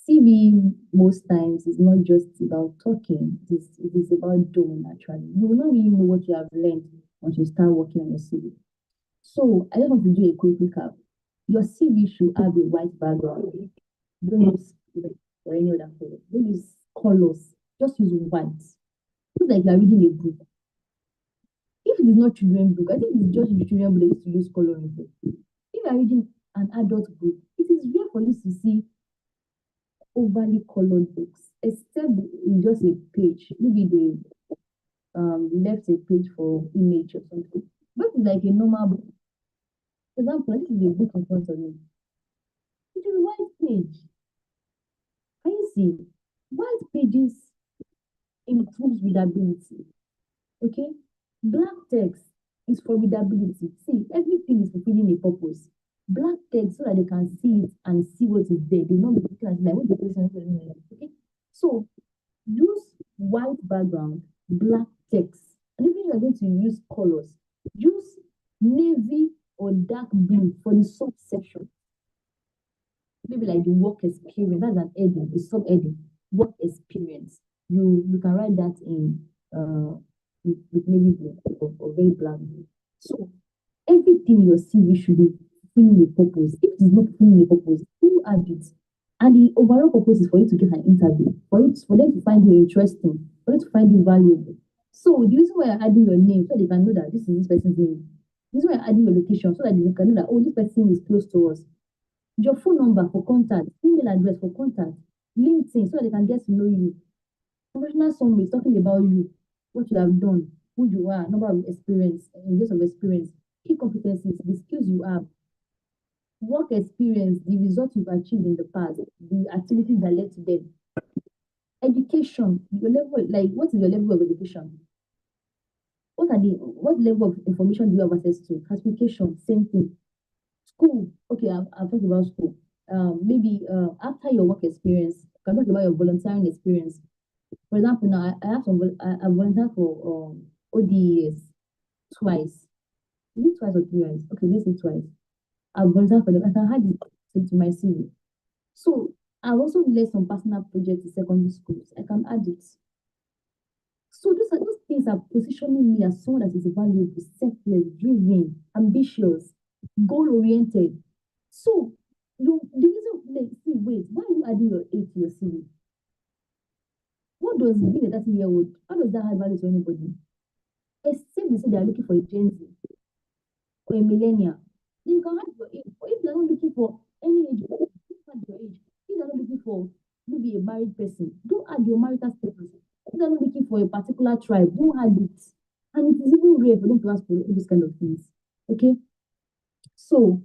CV most times is not just about talking, it is about doing actually. You will not really know what you have learned once you start working on your CV. So I just want to do a quick recap. Your CV should have a white background. Don't use red or any other color. Don't use colors. Just use white. It's like you're reading a book. If it is not children book, I think it's just the children book they used to use coloring book. If you're reading an adult book, it is rare for you to see overly colored books, except in just a page. Maybe they left a page for image or something. But it's like a normal book. For example, this is a book in front of me. It is a white page. Can you see? White pages improves readability. Okay? Black text is for readability. See, everything is fulfilling a purpose. Black text so that they can see it and see what is there. They not be looking at it like what the person is doing. Okay? So use white background, black text. And if you are going to use colors, use navy or dark blue for the subsection. Maybe like the work experience, that's an heading, the sub-heading, work experience. You can write that in with navy blue or very black blue. So everything in your CV should be fulfilling a purpose. If it is not fulfilling a purpose, who add it? And the overall purpose is for you to get an interview, for them to find you interesting, for them to find you valuable. So the reason why you're adding your name, so they can know that this is this person's name. This is why you're adding your location, so that they can know that, oh, this person is close to us. Your phone number for contact, email address for contact, LinkedIn, so that they can get to know you. Professional summary is talking about you, what you have done, who you are, number of experience, years of experience, key competencies, the skills you have, work experience, the results you've achieved in the past, the activities that led to them. Education, your level, like what is your level of education? What level of information do you have access to? Classification, same thing. School, okay, I've talked about school. Maybe after your work experience, you can talk about your volunteering experience. For example, now I have some, I volunteered for ODEs twice. Is it twice or 3 times? Okay, let's say twice. I've volunteered for them. I can add it to my CV. So I've also led some personal projects in secondary schools. I can add it. So those things are positioning me as someone that is valuable, selfless, driven, ambitious, goal-oriented. So the reason, like, see, wait, why are you adding your age to your CV? What does being a 30-year-old, how does that add value to anybody? Except they say they are looking for a Gen Z or a millennial. Then you can add your age. But if they're not looking for any age, don't add your age. If they're not looking for maybe a married person, don't add your marital status. If they're not looking for a particular tribe, don't add it. And it is even rare for them to ask for those kind of things. Okay? So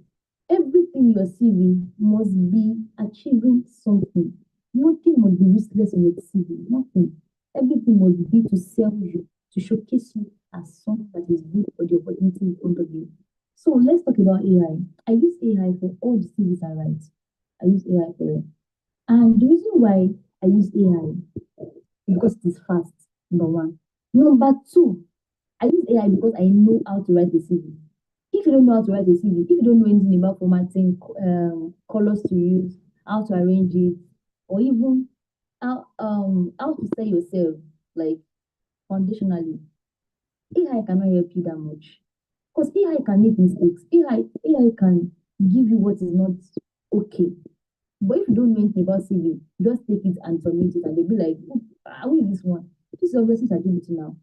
everything in your CV must be achieving something. Nothing must be useless on your CV. Nothing. Everything must be to sell you, to showcase you as someone that is good for the opportunity in front of you. So let's talk about AI. I use AI for all the CVs I write. I use AI for it. And the reason why I use AI is because it is fast, number one. Number two, I use AI because I know how to write a CV. If you don't know how to write a CV, if you don't know anything about formatting, colors to use, how to arrange it, or even how to sell yourself, like foundationally, AI cannot help you that much. Because AI can make mistakes. AI can give you what is not okay. But if you don't know anything about CV, just take it and submit it, and they'll be like, who is this one? This is obviously I give it to now.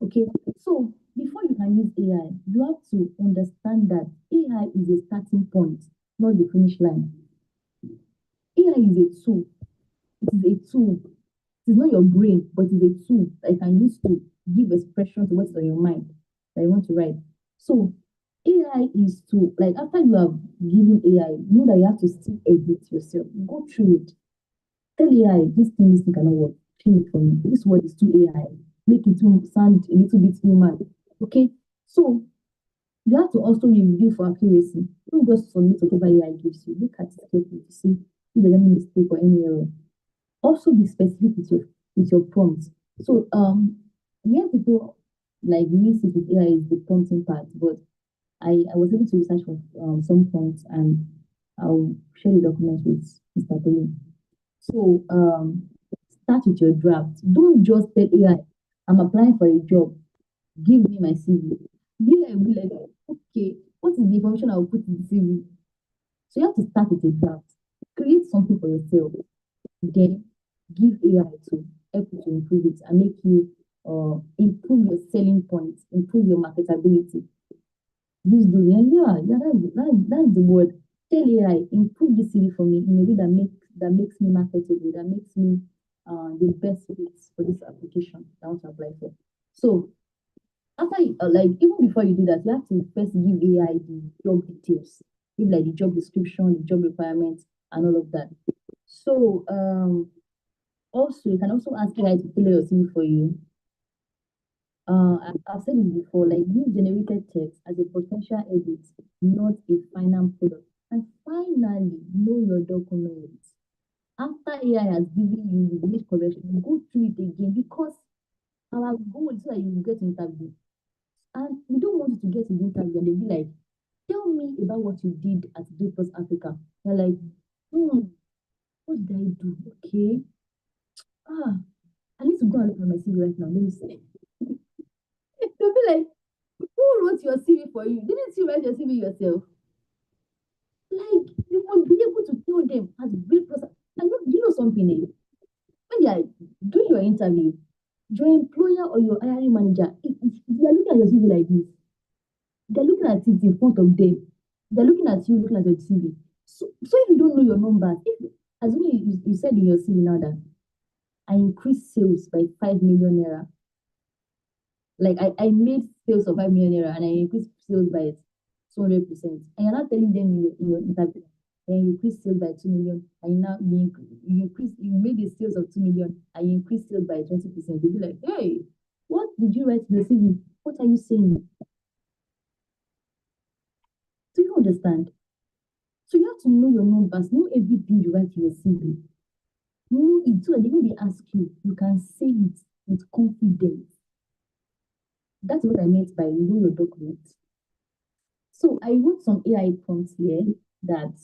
Okay, so before you can use AI, you have to understand that AI is a starting point, not the finish line. AI is a tool. It is a tool. It is not your brain, but it is a tool that you can use to give expression to what's on your mind that you want to write. So AI is to, like, after you have given AI, know that you have to still edit yourself. Go through it. Tell AI, this thing cannot work. Change it for me. This word is too AI. Make it to sound a little bit human. Okay? So you have to also review for accuracy. Don't just submit whatever AI gives you. Look at it carefully to see if there's any mistake or any error. Also be specific with your prompts. So where people like miss it with AI is the prompting part, but I was able to research for some prompts and I'll share the document with Mr. Tolu. So start with your draft. Don't just tell AI, I'm applying for a job. Give me my CV. AI will be like, okay, what is the information I'll put in the CV? So you have to start with a draft. Create something for yourself. Then give AI to help you to improve it and make you improve your selling points, improve your marketability. Use those. That's the word. Tell AI, improve the CV for me in a way that makes me marketable, that makes me the best fit for this application that I want to apply for. So after like even before you do that, you have to first give AI the job details, give like the job description, the job requirements, and all of that. So also you can also ask AI to tailor your CV for you. I've said it before, like use generated text as a potential edit, not a final product. And finally, know your documents. After AI has given you the image correction, go through it again because our goal is so that you get interview. And we don't want you to get to the interview and they'll be like, tell me about what you did at Dorcas Africa. You're like, what did I do? Okay. I need to go and look at my CV right now. Let me see. They'll be like, who wrote your CV for you? Didn't you write your CV yourself? Like, you must be able to tell them as great person. And you know something, eh? When they are doing your interview, your employer or your hiring manager, they are looking at your CV like this. They're looking at it in front of them. They're looking at you, looking at your CV. So if you don't know your numbers, as you said in your CV now that I increased sales by 5 million naira. Like I made sales of 5 million naira and I increased sales by 200%. And you're not telling them in your interview, and you increased sales by 2 million, and now you made the sales of 2 million and you increased sales by 20%. They'll be like, hey, what did you write in the CV? What are you saying? Do you understand? So you have to know your numbers, know everything you write in your CV. Know it so that when they ask you, you can say it with confidence. That's what I meant by know your document. So I wrote some AI prompts here that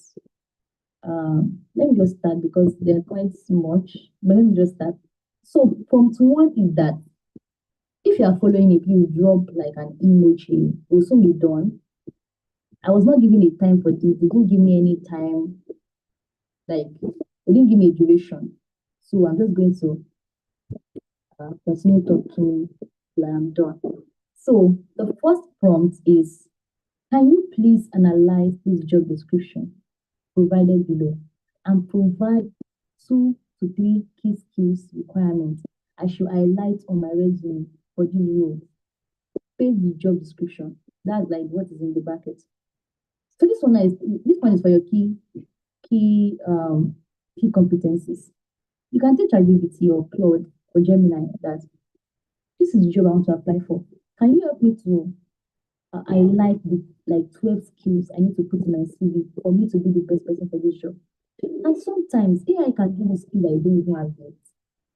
let me just start because they're quite much, but let me just start. So prompt one is that if you are following it, you drop like an emoji, it will soon be done. I was not given a time for this, they didn't give me any time, like they didn't give me a duration. So I'm just going to continue talking till I'm done. So the first prompt is, can you please analyze this job description provided below and provide 2 to 3 key skills requirements I should highlight on my resume for this role? Paste the job description. That's like what is in the bracket. So this one is for your key competencies. You can take ChatGPT or Claude or Gemini that this is the job I want to apply for. Can you help me to highlight the like 12 skills I need to put in my CV for me to be the best person for this job? And sometimes AI can give you skills that you don't even have yet.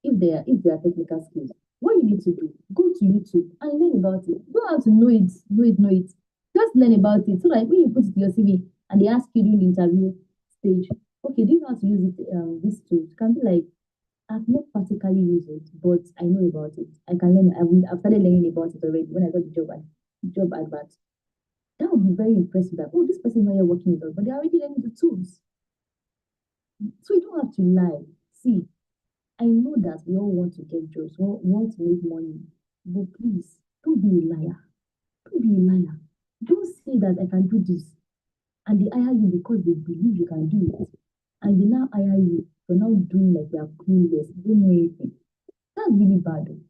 If they are technical skills, what you need to do, go to YouTube and learn about it. You don't have to know it. Just learn about it. So like when you put it in your CV and they ask you during the interview stage, okay, do you know how to use it, this tool? You can be like, I've not practically used it, but I know about it. I can learn. I've started learning about it already when I got the job advert. That would be very impressive. That oh, this person is not here working with us, but they're already learning the tools. So you don't have to lie. See, I know that we all want to get jobs, we all want to make money, but please don't be a liar. Don't be a liar. Don't say that I can do this. And they hire you because they believe you can do it. And they now hire you for now doing like you are clueless, you don't know anything. That's really bad. Though.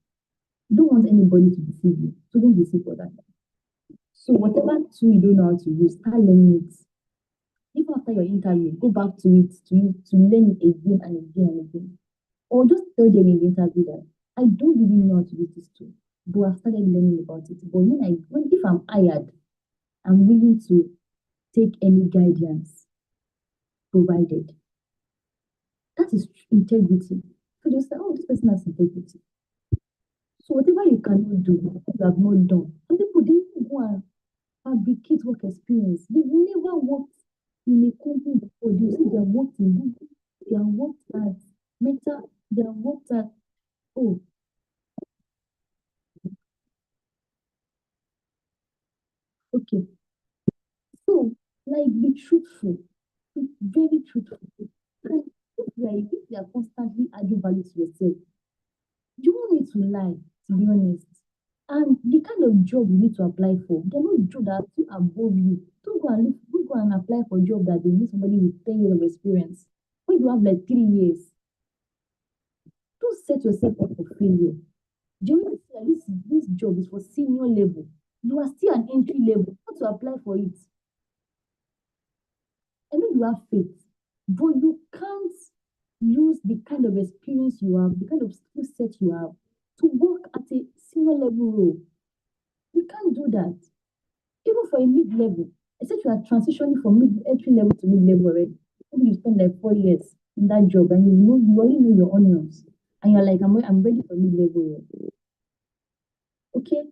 You don't want anybody to deceive you. So don't deceive others. So whatever tool you don't know how to use, start learning it. Even after your interview, go back to it to learn it again and again and again. Or just tell them in the interview that I don't really know how to use this tool, but I've started learning about it. But if I'm hired, I'm willing to take any guidance provided. That is integrity. So just say, oh, this person has integrity. So whatever you cannot do, you have not done. Some people they even go and fabricate work experience. They've never worked in a company before. They say they have worked in Google, they have worked at Meta, they have worked at oh, okay. So like be truthful, be very truthful. And if you are constantly adding value to yourself, you won't need to lie, to be honest. And the kind of job you need to apply for, they're not jobs that are too above you. Don't go and apply for a job that they need somebody with 10 years of experience. When you have like 3 years, don't set yourself up for failure. Do you know that this job is for senior level? You are still an entry level. How to apply for it? I know you have faith, but you can't use the kind of experience you have, the kind of skill set you have to work at a senior level role. You can't do that. Even for a mid-level, except you are transitioning from entry level to mid-level already. Maybe you spend like 4 years in that job and you already know your onions. And you're like, I'm ready for mid-level role. Okay?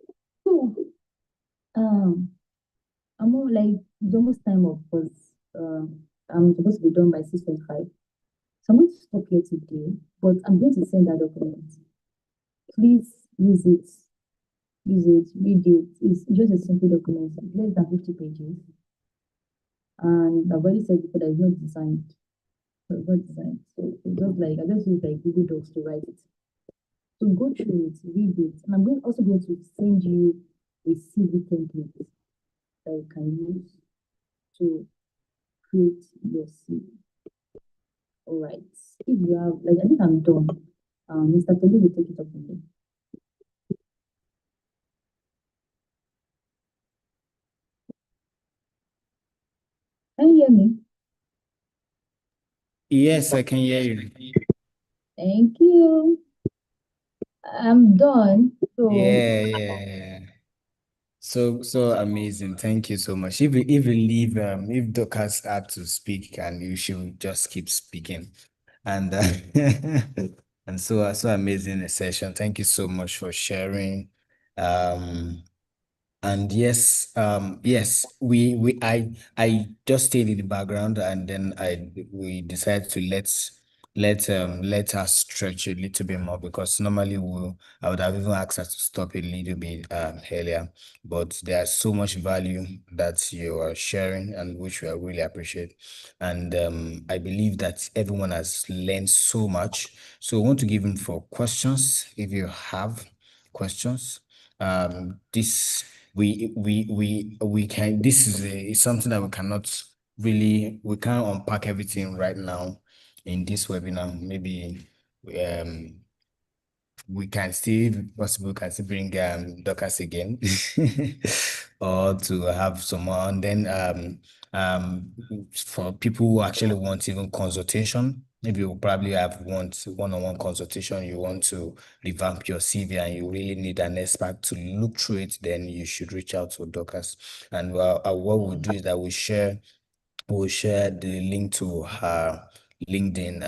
So I'm more like it's almost time up because I'm supposed to be done by 6:25. So I'm going to stop here today, but I'm going to send that document. Please use it. Use it, read it. It's just a simple document, less than 50 pages. And I've already said before that it's not designed. It's not designed. So it's just like I just use like Google Docs to write it. So go through it, read it. And I'm also going to send you a CV template that you can use to create your CV. All right. If you have, like, I think I'm done. Mr. Tolu will take it up from there. Can you hear me? Yes, I can hear you. Thank you. I'm done. So Yeah. So amazing. Thank you so much. If you leave, if Dorcas had to speak, and you should just keep speaking. And and so amazing a session. Thank you so much for sharing. Um, and yes, I just stayed in the background, and then we decided to let us stretch a little bit more, because normally I would have even asked us to stop a little bit earlier, but there's so much value that you are sharing, and which we really appreciate. And I believe that everyone has learned so much. So I want to give them for questions if you have questions. This we can this is something that we can't unpack everything right now in this webinar. Maybe um we can still possibly can still bring Dorcas again or to have someone. Then for people who actually want even consultation, maybe you probably have want one-on-one consultation, you want to revamp your CV and you really need an expert to look through it, then you should reach out to Dorcas. And what we'll do is that we'll share the link to her LinkedIn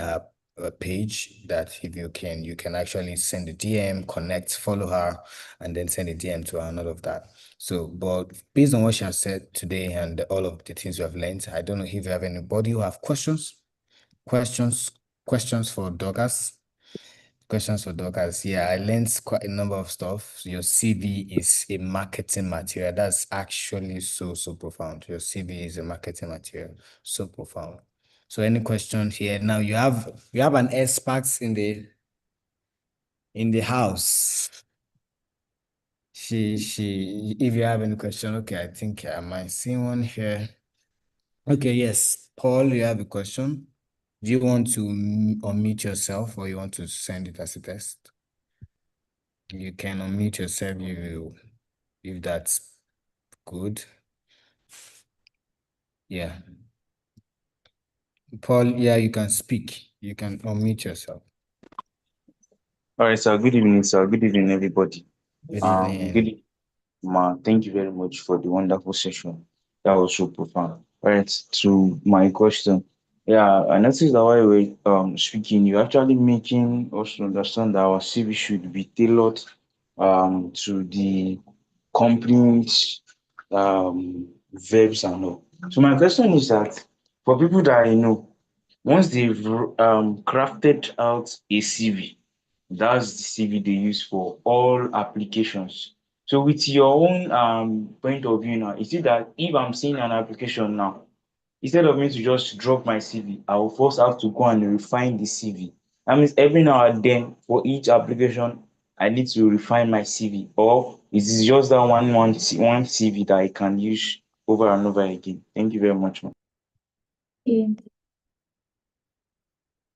page, that if you can actually send a DM, connect, follow her, and then send a DM to her and all of that. So, but based on what she has said today and all of the things we have learned, I don't know if you have anybody who have questions, questions for Dorcas. Questions for Dorcas. Yeah, I learned quite a number of stuff. Your CV is a marketing material. That's actually so profound. Your CV is a marketing material. So profound. So any question here? Now you have an expert in the house. if you have any question, okay, I think I might see one here. Okay, yes. Paul, you have a question? Do you want to unmute yourself or you want to send it as a test? You can unmute yourself if that's good. Yeah. Paul, yeah, you can speak. You can unmute yourself. All right, sir. Good evening, sir. Good evening, everybody. Good Good evening. evening, ma. Thank you very much for the wonderful session. That was so profound. All right, to my question. Yeah, I noticed that while we were speaking, you're actually making us understand that our CV should be tailored to the company's verbs and all. So my question is that for people that I know, once they've crafted out a CV, that's the CV they use for all applications. So with your own point of view now, is it that if I'm seeing an application now, instead of me to just drop my CV, I will first have to go and refine the CV. That means every now and then for each application, I need to refine my CV, or is it just that one CV that I can use over and over again? Thank you very much, ma'am. Okay,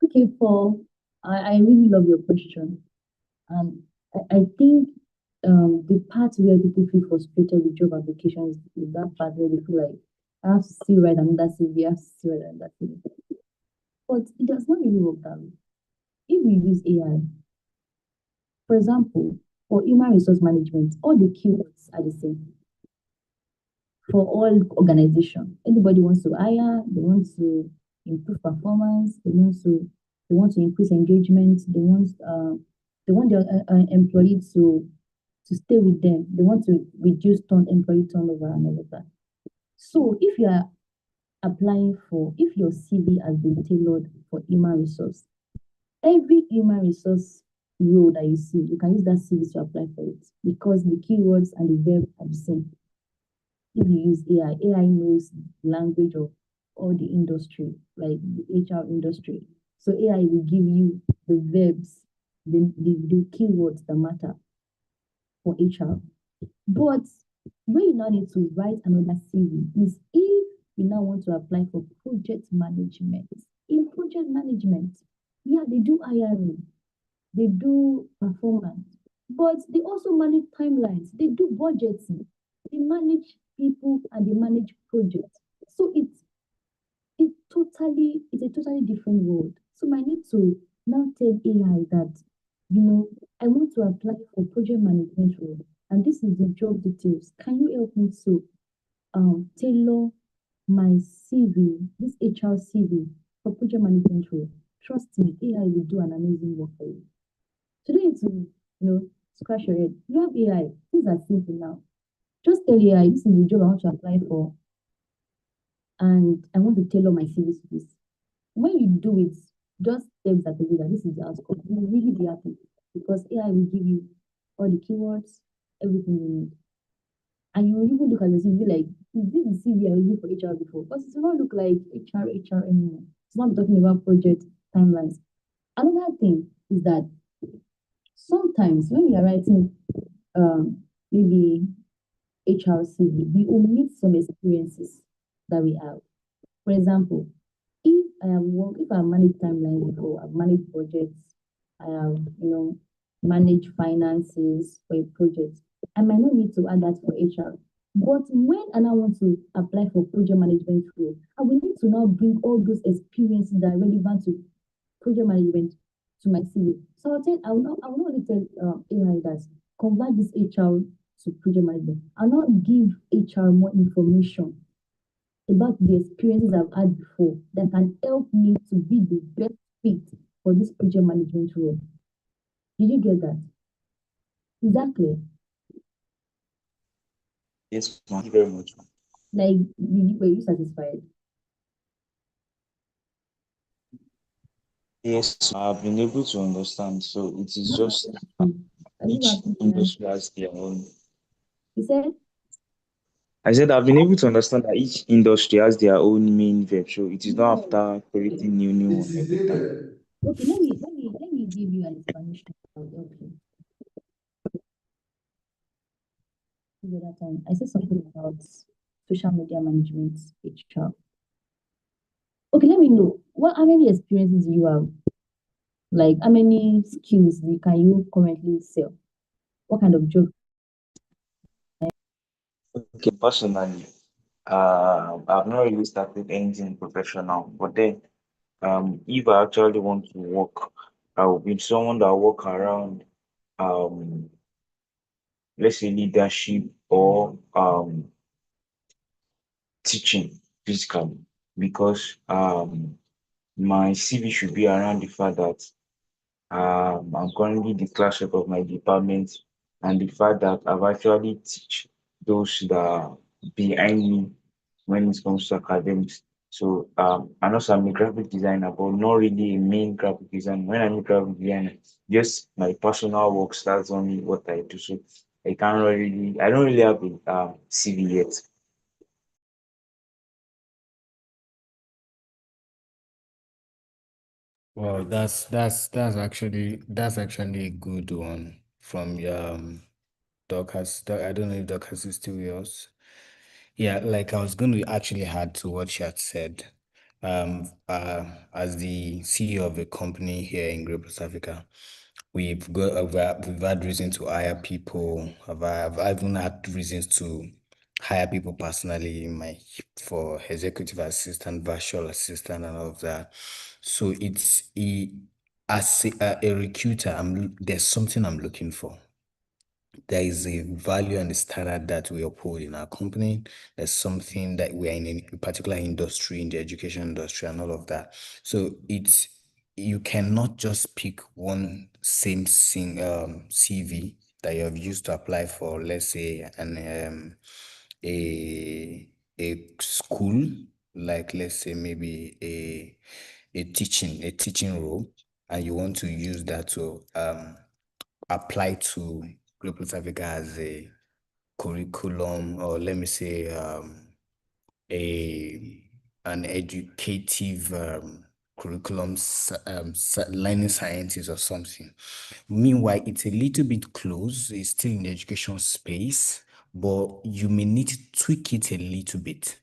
okay, Paul. I really love your question. I think the part where people feel frustrated with job applications is that part where they feel like I have to still write another CV, I have to still write another CV. But it does not really work that way. If we use AI, for example, for human resource management, all the keywords are the same for all organization. Anybody wants to hire, they want to improve performance, they want to increase engagement, they want their employee to stay with them. They want to reduce employee turnover and all of that. So if you are if your CV has been tailored for human resource, every human resource role that you see, you can use that CV to apply for it because the keywords and the verb are the same. If you use AI knows language of all the industry, like the HR industry. So AI will give you the verbs, the keywords that matter for HR. But where you now need to write another CV is if you now want to apply for project management. In project management, yeah, they do hiring, they do performance, but they also manage timelines, they do budgeting, they manage people and they manage projects. So it's a totally different world. So I need to now tell AI that, I want to apply for project management role, and this is the job details. Can you help me to tailor my CV, this HR CV for project management role? Trust me, AI will do an amazing work for you. So you need to, scratch your head. You have AI. Things are simple now. Just tell AI, this is the job I want to apply for, and I want to tailor my CV to this. When you do it, just tell that this is the outcome. You will really be happy because AI will give you all the keywords, everything you need. And you will even look at the CV like, is this the CV I used for HR before? But it will not look like HR anymore. It's not talking about project timelines. Another thing is that sometimes when we are writing maybe HR CV, we omit some experiences that we have. For example, if I managed timeline before, I've managed budgets, I have, managed finances for a project, I might not need to add that for HR. But when I now want to apply for project management role, I will need to now bring all those experiences that are relevant to project management to my CV. So I will not only tell AI that convert this HR to project management. I'll not give HR more information about the experiences I've had before that can help me to be the best fit for this project management role. Did you get that? Is that clear? Yes, ma'am. Thank you very much, ma'am. Like, were you satisfied? Yes, I've been able to understand. So it is Not just Are you each happy with the answer? industry has their own. You said, I said I've been able to understand that each industry has their own main verb. So it is not no. after creating new one every time. Okay, let me give you an explanation. I'll help you. the other time. I said something about social media management, HR. Okay, let me know. How many experiences do you have? Like, how many skills can you currently sell? What kind of job? Okay, personally, I've not really started anything professional, but then if I actually want to work, I will be someone that work around um let's say leadership or teaching physically because my CV should be around the fact that I'm currently the class rep of my department and the fact that I've actually teach those that are behind me when it comes to academics. So and also I'm a graphic designer, but not really a main graphic designer. When I'm a graphic designer, just my personal works, that's only what I do. So I don't really have a CV yet. Well, that's actually a good one from Dorcas. I don't know if Dorcas is still yours. Yeah, like I was going to actually add to what she had said. As the CEO of a company here in Great West Africa, we've had reason to hire people. I've even had reasons to hire people personally in my for executive assistant, virtual assistant, and all of that. So as a recruiter, there's something I'm looking for. There is a value and a standard that we uphold in our company. There's something that we are in a particular industry, in the education industry, and all of that. So you cannot just pick one CV that you have used to apply for, let's say, a school, like let's say maybe a teaching role, and you want to use that to apply to Global Africa as a curriculum, or let me say a an educative curriculum, learning sciences or something. Meanwhile, it's a little bit close. It's still in the education space, but you may need to tweak it a little bit.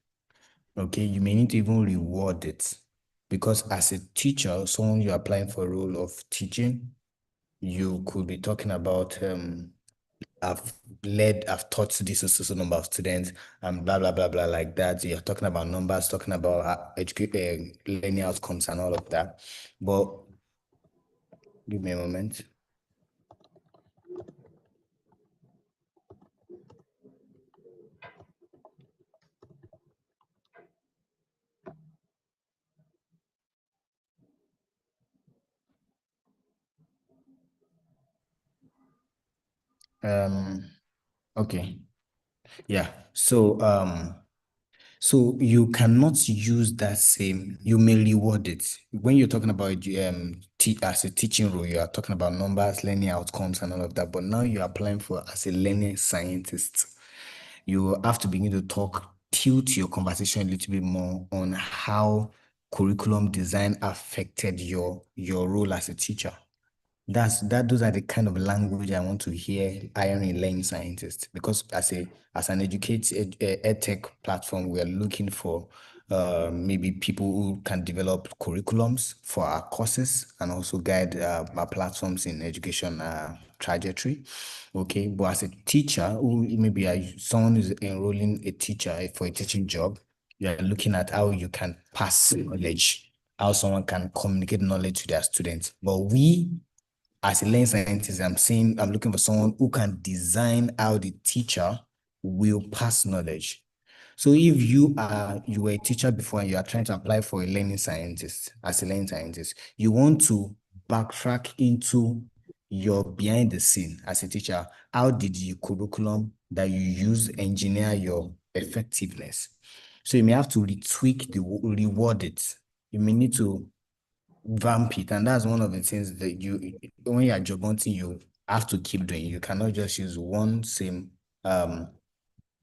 Okay, you may need to even reward it, because as a teacher, someone you're applying for a role of teaching, you could be talking about I've taught this a number of students and blah blah blah blah like that. You're talking about numbers, talking about learning outcomes and all of that. But give me a moment. Okay. Yeah. So you cannot use that same, you may reward it. When you're talking about as a teaching role, you are talking about numbers, learning outcomes, and all of that. But now you're applying for as a learning scientist. You have to begin to tilt your conversation a little bit more on how curriculum design affected your role as a teacher. Those are the kind of language I want to hear hiring learning scientists, because as an educated ed tech platform, we are looking for maybe people who can develop curriculums for our courses and also guide our platforms in education trajectory. Okay, but as a teacher, who maybe someone who's enrolling a teacher for a teaching job, you are looking at how you can pass knowledge, how someone can communicate knowledge to their students. But as a learning scientist, I'm looking for someone who can design how the teacher will pass knowledge. So if you were a teacher before and you are trying to apply for a learning scientist, as a learning scientist, you want to backtrack into your behind the scene as a teacher. How did the curriculum that you use engineer your effectiveness? So you may have to reward it. You may need to vamp it, and that's one of the things that when you're job hunting, you have to keep doing. You cannot just use one same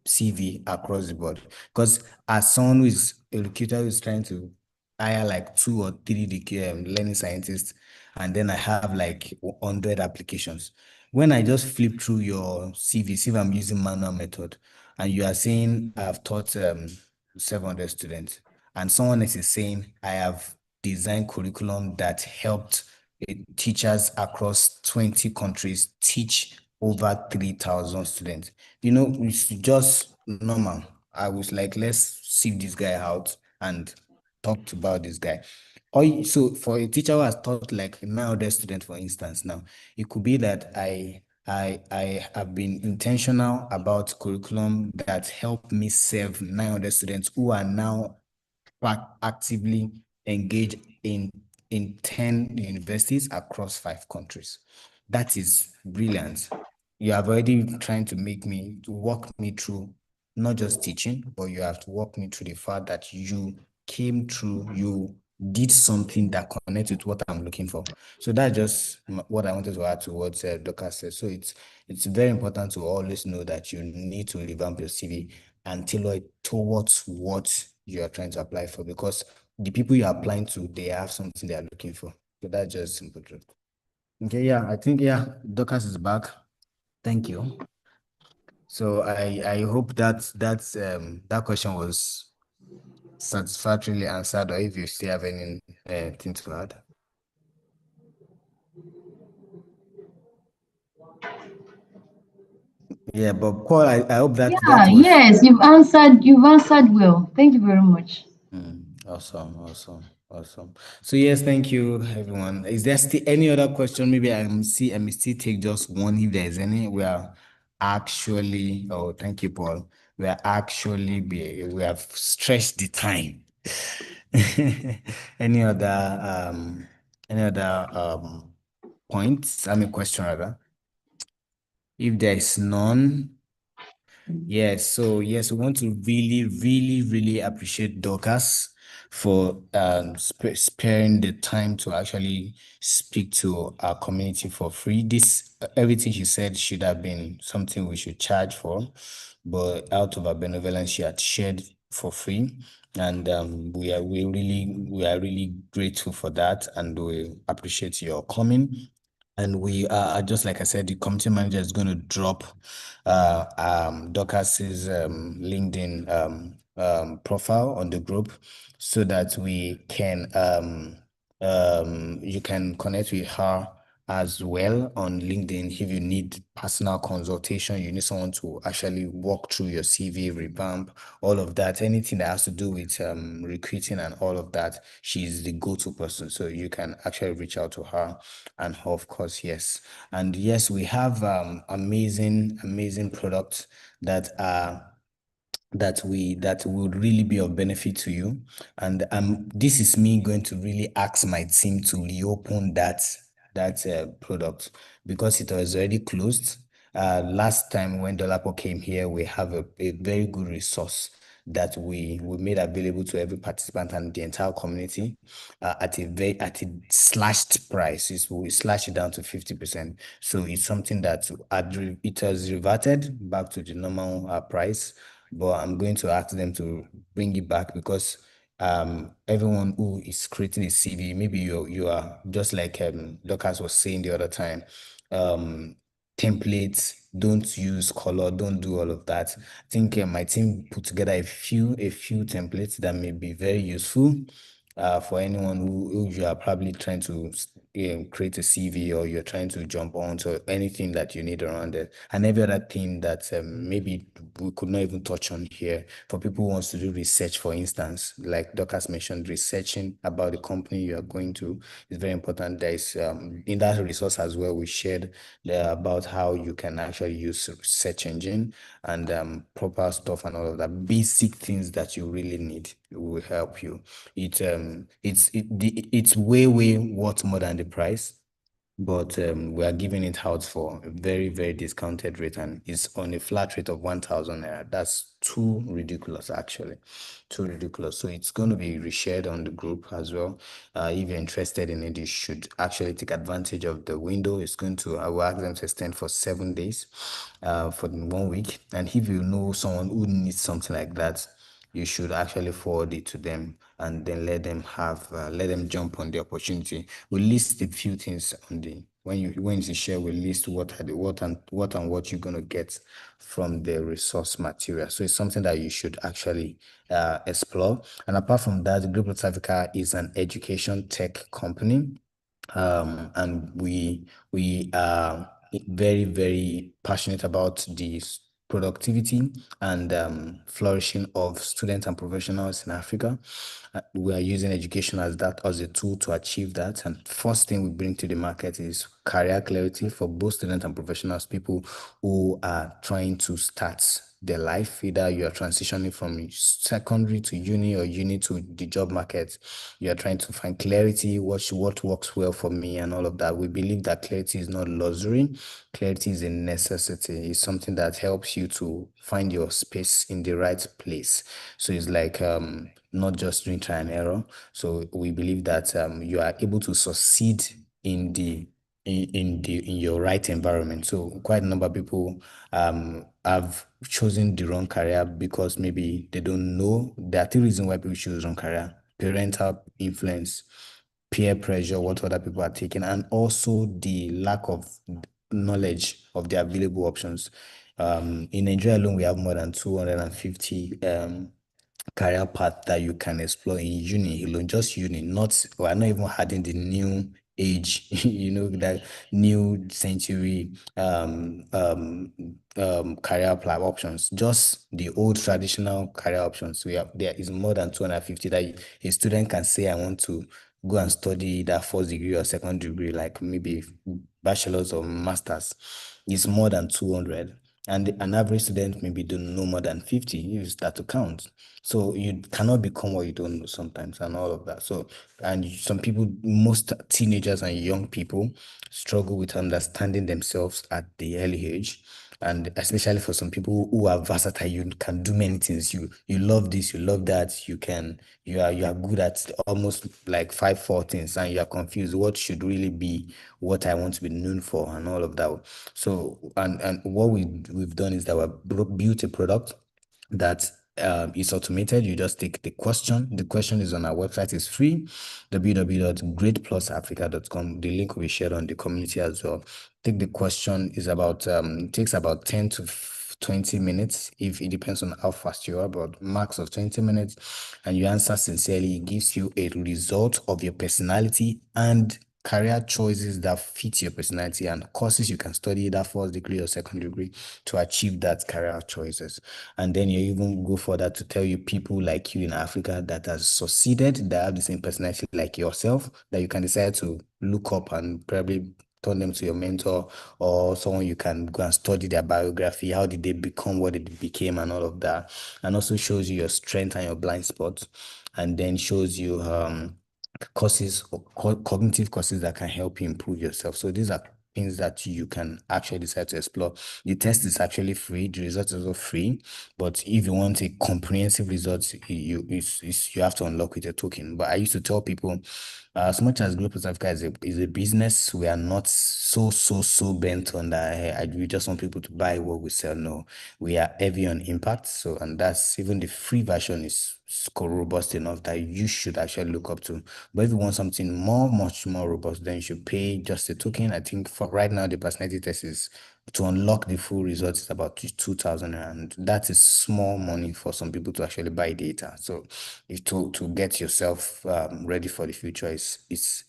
CV across the board, because as someone who is a recruiter who is trying to hire like 2 or 3 learning scientists, and then I have like 100 applications, when I just flip through your CV, see if I'm using manual method, and you are saying I've taught 700 students, and someone else is saying I have designed curriculum that helped teachers across 20 countries teach over 3,000 students. It's just normal. I was like, let's see this guy out and talk about this guy. So for a teacher who has taught like 900 students, for instance, now it could be that I have been intentional about curriculum that help me serve 900 students who are now actively engaged in 10 universities across 5 countries. That is brilliant. You have already trying to make me to walk me through not just teaching, but you have to walk me through the fact that you came through, you did something that connects with what I'm looking for. So that's just what I wanted to add to what Dorcas said. So it's very important to always know that you need to revamp your CV and tailor it towards what you are trying to apply for, because the people you're applying to, they have something they are looking for. So that's just simple truth. Okay, yeah, I think, yeah, Dorcas is back. Thank you. So I hope that question was satisfactorily answered, or if you still have anything to add. Yeah, but Paul, I hope that Yeah, was yes, you've answered well. Thank you very much. awesome. So yes, thank you, everyone. Is there still any other question? Maybe I may still take just one if there is any. We are actually, oh, thank you, Paul. We have stretched the time. Any other points? I mean, question rather. If there is none, yes. So yes, we want to really, really, really appreciate Dorcas for sparing the time to actually speak to our community for free. Everything she said should have been something we should charge for, but out of our benevolence, she had shared for free, and we are really grateful for that, and we appreciate your coming. And we are, just like I said, the community manager is going to drop Dorcas's LinkedIn profile on the group, so that you can connect with her as well on LinkedIn. If you need personal consultation, you need someone to actually walk through your CV, revamp, all of that, anything that has to do with recruiting and all of that, she's the go-to person. So you can actually reach out to her. And of course, yes. And yes, we have amazing products that would really be of benefit to you. And this is me going to really ask my team to reopen that product, because it was already closed. Last time when Dolapo came here, we have a very good resource that we made available to every participant and the entire community at a slashed price. We slashed it down to 50%. So it's something that it has reverted back to the normal price, but I'm going to ask them to bring it back, because everyone who is creating a CV, maybe you are just like Dorcas was saying the other time, templates, don't use color, don't do all of that. I think my team put together a few templates that may be very useful for anyone who you are probably trying to create a CV, or you're trying to jump on to anything that you need around it, and every other thing that maybe we could not even touch on here. For people who wants to do research, for instance, like Dorcas mentioned, researching about the company you are going to is very important. There is in that resource as well, we shared about how you can actually use search engine and proper stuff and all of that. Basic things that you really need will help you. It's way worth more than the price, but we are giving it out for a very discounted rate, and it's on a flat rate of 1,000 naira. That's too ridiculous, actually, too ridiculous. So it's going to be reshared on the group as well. If you're interested in it, you should actually take advantage of the window. I will ask them to extend for 7 days, for 1 week. And if you know someone who needs something like that, you should actually forward it to them, and then let them jump on the opportunity. We'll list a few things when you share, we list what are the what you're gonna get from the resource material. So it's something that you should actually explore. And apart from that, Group of Africa is an education tech company. And we are very, very passionate about the productivity and flourishing of students and professionals in Africa. We are using education as a tool to achieve that. And first thing we bring to the market is career clarity for both students and professionals, people who are trying to start their life. Either you are transitioning from secondary to uni or uni to the job market. You are trying to find clarity, what works well for me and all of that. We believe that clarity is not luxury. Clarity is a necessity. It's something that helps you to find your space in the right place. So it's like not just doing try and error. So we believe that you are able to succeed in in your right environment. So quite a number of people have chosen the wrong career because maybe they don't know. There are two reasons why people choose wrong career: parental influence, peer pressure, what other people are taking, and also the lack of knowledge of the available options. In Nigeria alone, we have more than 250 career path that you can explore in uni alone, just uni, not we're not even adding the new age, that new century career options, just the old traditional career options. There is more than 250 that a student can say, I want to go and study that first degree or second degree, like maybe bachelor's or master's. It's more than 200. And an average student maybe don't know more than 50. You start to count. So you cannot become what you don't know sometimes and all of that. So, and some people, most teenagers and young people struggle with understanding themselves at the early age. And especially for some people who are versatile, you can do many things. You love this, you love that, you are good at almost like 4 things, and you are confused what should really be what I want to be known for and all of that. So and what we've done is that we've built a product that is automated. You just take the question. The question is on our website. It's free, www.greatplusafrica.com. The link will be shared on the community as well. Take the question. Is about it takes about 10 to 20 minutes, if it depends on how fast you are, but max of 20 minutes, and you answer sincerely. It gives you a result of your personality and career choices that fit your personality and courses you can study, that first degree or second degree, to achieve that career choices. And then you even go further to tell you people like you in Africa that has succeeded, that have the same personality like yourself, that you can decide to look up and probably turn them to your mentor or someone you can go and study their biography. How did they become what they became and all of that? And also shows you your strength and your blind spots, and then shows you courses or cognitive courses that can help you improve yourself. So these are things that you can actually decide to explore. The test is actually free. The result is also free. But if you want a comprehensive result, you have to unlock with a token. But I used to tell people, as much as Global Africa is a business, we are not so bent on that. We just want people to buy what we sell. No, we are heavy on impact. So, and that's even the free version is robust enough that you should actually look up to. But if you want something much more robust, then you should pay just a token. I think for right now, the personality test is to unlock the full results is about 2,000, and that is small money for some people to actually buy data. So, if to get yourself ready for the future is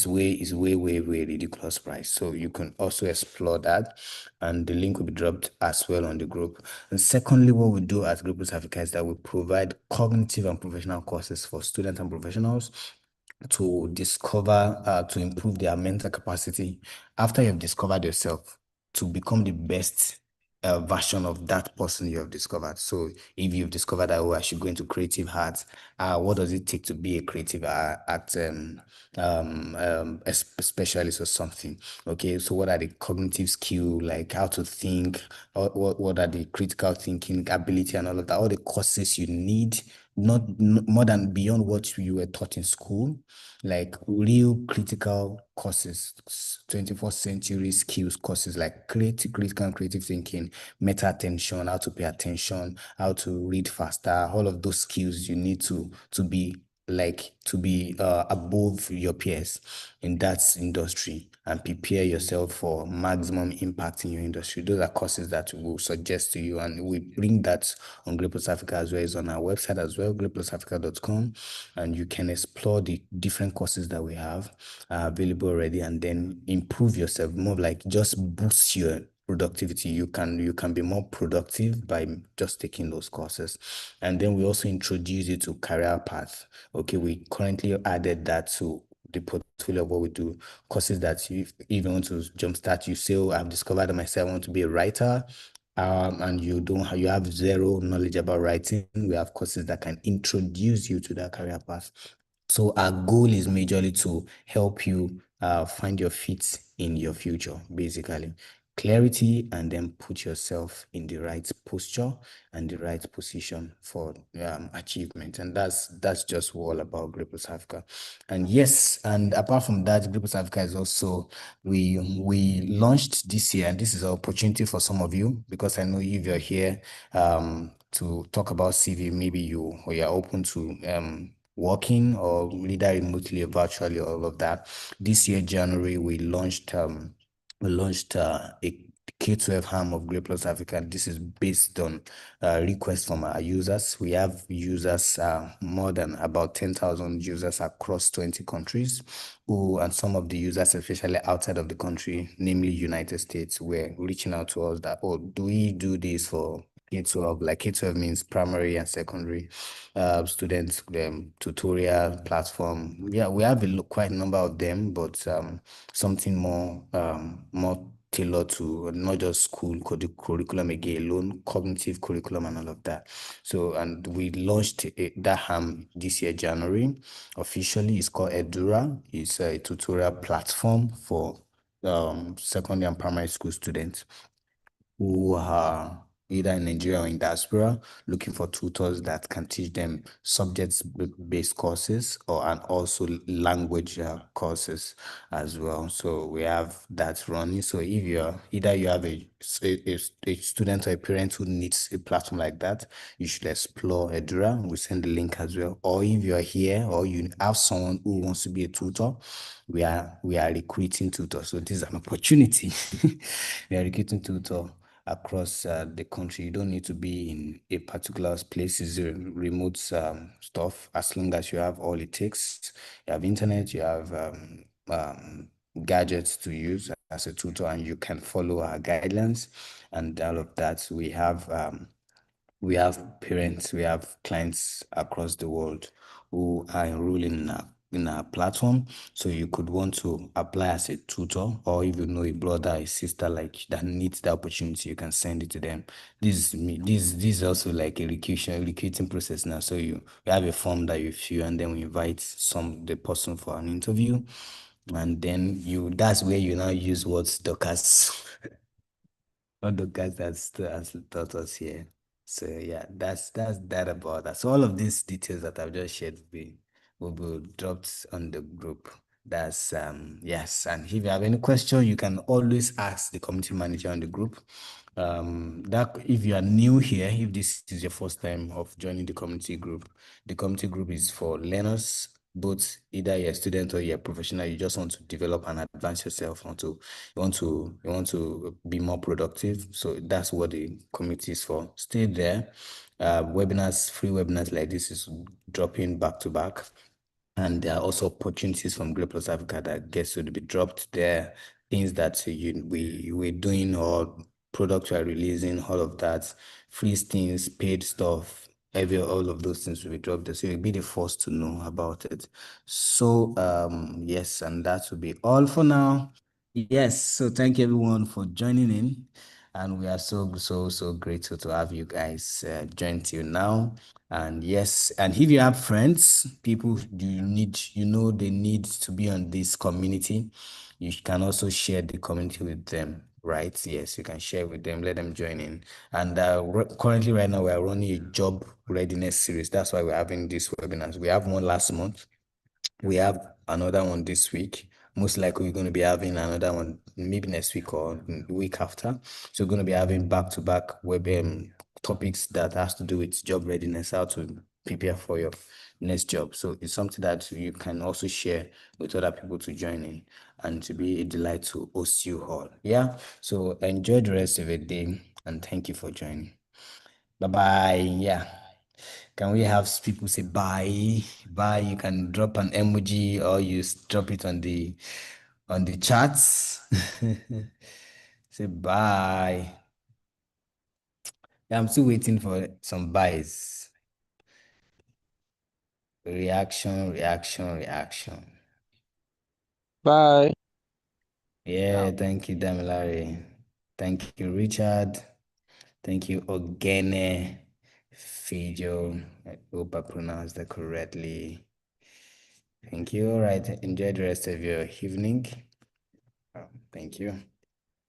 way ridiculous price. So you can also explore that, and the link will be dropped as well on the group. And secondly, what we do at Group Africa is that we provide cognitive and professional courses for students and professionals to discover, to improve their mental capacity after you've discovered yourself, to become the best version of that person you have discovered. So if you've discovered that, oh, I should go into creative arts, what does it take to be a creative art specialist or something? Okay, so what are the cognitive skill, like how to think, what are the critical thinking ability and all of that, all the courses you need, not more than beyond what you were taught in school, like real critical courses, 21st century skills courses, like critical and creative thinking, meta attention, how to pay attention, how to read faster, all of those skills you need to be like to be above your peers in that industry and prepare yourself for maximum impact in your industry. Those are courses that we will suggest to you, and we bring that on Great Plus Africa as well. It's on our website as well, greatplusafrica.com, and you can explore the different courses that we have available already, and then improve yourself more, like just boost your productivity. You can be more productive by just taking those courses. And then we also introduce you to career path. Okay, we currently added that to the portfolio of what we do. Courses that you even want to jumpstart, you say, oh, I've discovered that myself, I want to be a writer. And you have zero knowledge about writing. We have courses that can introduce you to that career path. So our goal is majorly to help you find your feet in your future, basically. Clarity, and then put yourself in the right posture and the right position for achievement. And that's just all about Great Plus Africa. And yes, and apart from that, Great Plus Africa is also, we launched this year, and this is an opportunity for some of you, because I know if you're here to talk about CV, maybe you're open to working or either remotely or virtually, all of that. This year, January, we launched a K12 arm of Great Plus Africa. This is based on requests from our users. We have users, more than about 10,000 users across 20 countries, and some of the users, especially outside of the country, namely United States, were reaching out to us that, oh, do we do this for K12? Like K12 means primary and secondary students, tutorial platform. Yeah, we have quite a number of them, but something more tailored to not just school curriculum again alone, cognitive curriculum and all of that. So, and we launched that ham this year, January. Officially, it's called Edura. It's a tutorial platform for secondary and primary school students who are either in Nigeria or in diaspora, looking for tutors that can teach them subjects-based courses and also language courses as well. So we have that running. So if you have a student or a parent who needs a platform like that, you should explore Edura. We send the link as well. Or if you're here or you have someone who wants to be a tutor, we are recruiting tutors. So this is an opportunity. We are recruiting tutor across the country. You don't need to be in a particular place. It's a remote stuff, as long as you have all it takes. You have internet, you have gadgets to use as a tutor, and you can follow our guidelines and all of that. We have parents, we have clients across the world who are enrolling in our platform. So you could want to apply as a tutor, or if you know a brother, a sister like that needs the opportunity, you can send it to them. This is me. This is also like a recruiting process now. So you have a form that you fill, and then we invite the person for an interview, and then that's where you now use what Dorcas all the guys that's taught us here. So yeah, that's that about that. So all of these details that I've just shared will be dropped on the group. That's yes. And if you have any question, you can always ask the community manager on the group. That if you are new here, if this is your first time of joining the community group is for learners, both either you're a student or you're a professional, you just want to develop and advance yourself, you want to be more productive. So that's what the community is for. Stay there. Free webinars like this is dropping back to back. And there are also opportunities from Great Plus Africa that gets to be dropped there. Things that we're doing, or products we're releasing, all of that, free things, paid stuff, all of those things will be dropped there. So you'll be the first to know about it. So yes, and that will be all for now. Yes, so thank you everyone for joining in. And we are so grateful to have you guys join till now. And yes, and if you have friends, people they need to be on this community, you can also share the community with them, right? Yes, you can share with them, let them join in. And currently right now, we are running a job readiness series. That's why we're having this webinars. We have one last month. We have another one this week. Most likely, we're going to be having another one maybe next week or the week after. So we're going to be having back-to-back web topics that has to do with job readiness, how to prepare for your next job. So it's something that you can also share with other people to join in and to be a delight to host you all. Yeah. So enjoy the rest of your day and thank you for joining. Bye bye. Yeah. Can we have people say bye? Bye. You can drop an emoji or you drop it on the chats. Say bye. Yeah, I'm still waiting for some buys. Reaction, reaction, reaction. Bye. Yeah, thank you, Damilare. Thank you, Richard. Thank you, Ogene Fijo. I hope I pronounced that correctly. Thank you. All right. Enjoy the rest of your evening. Thank you.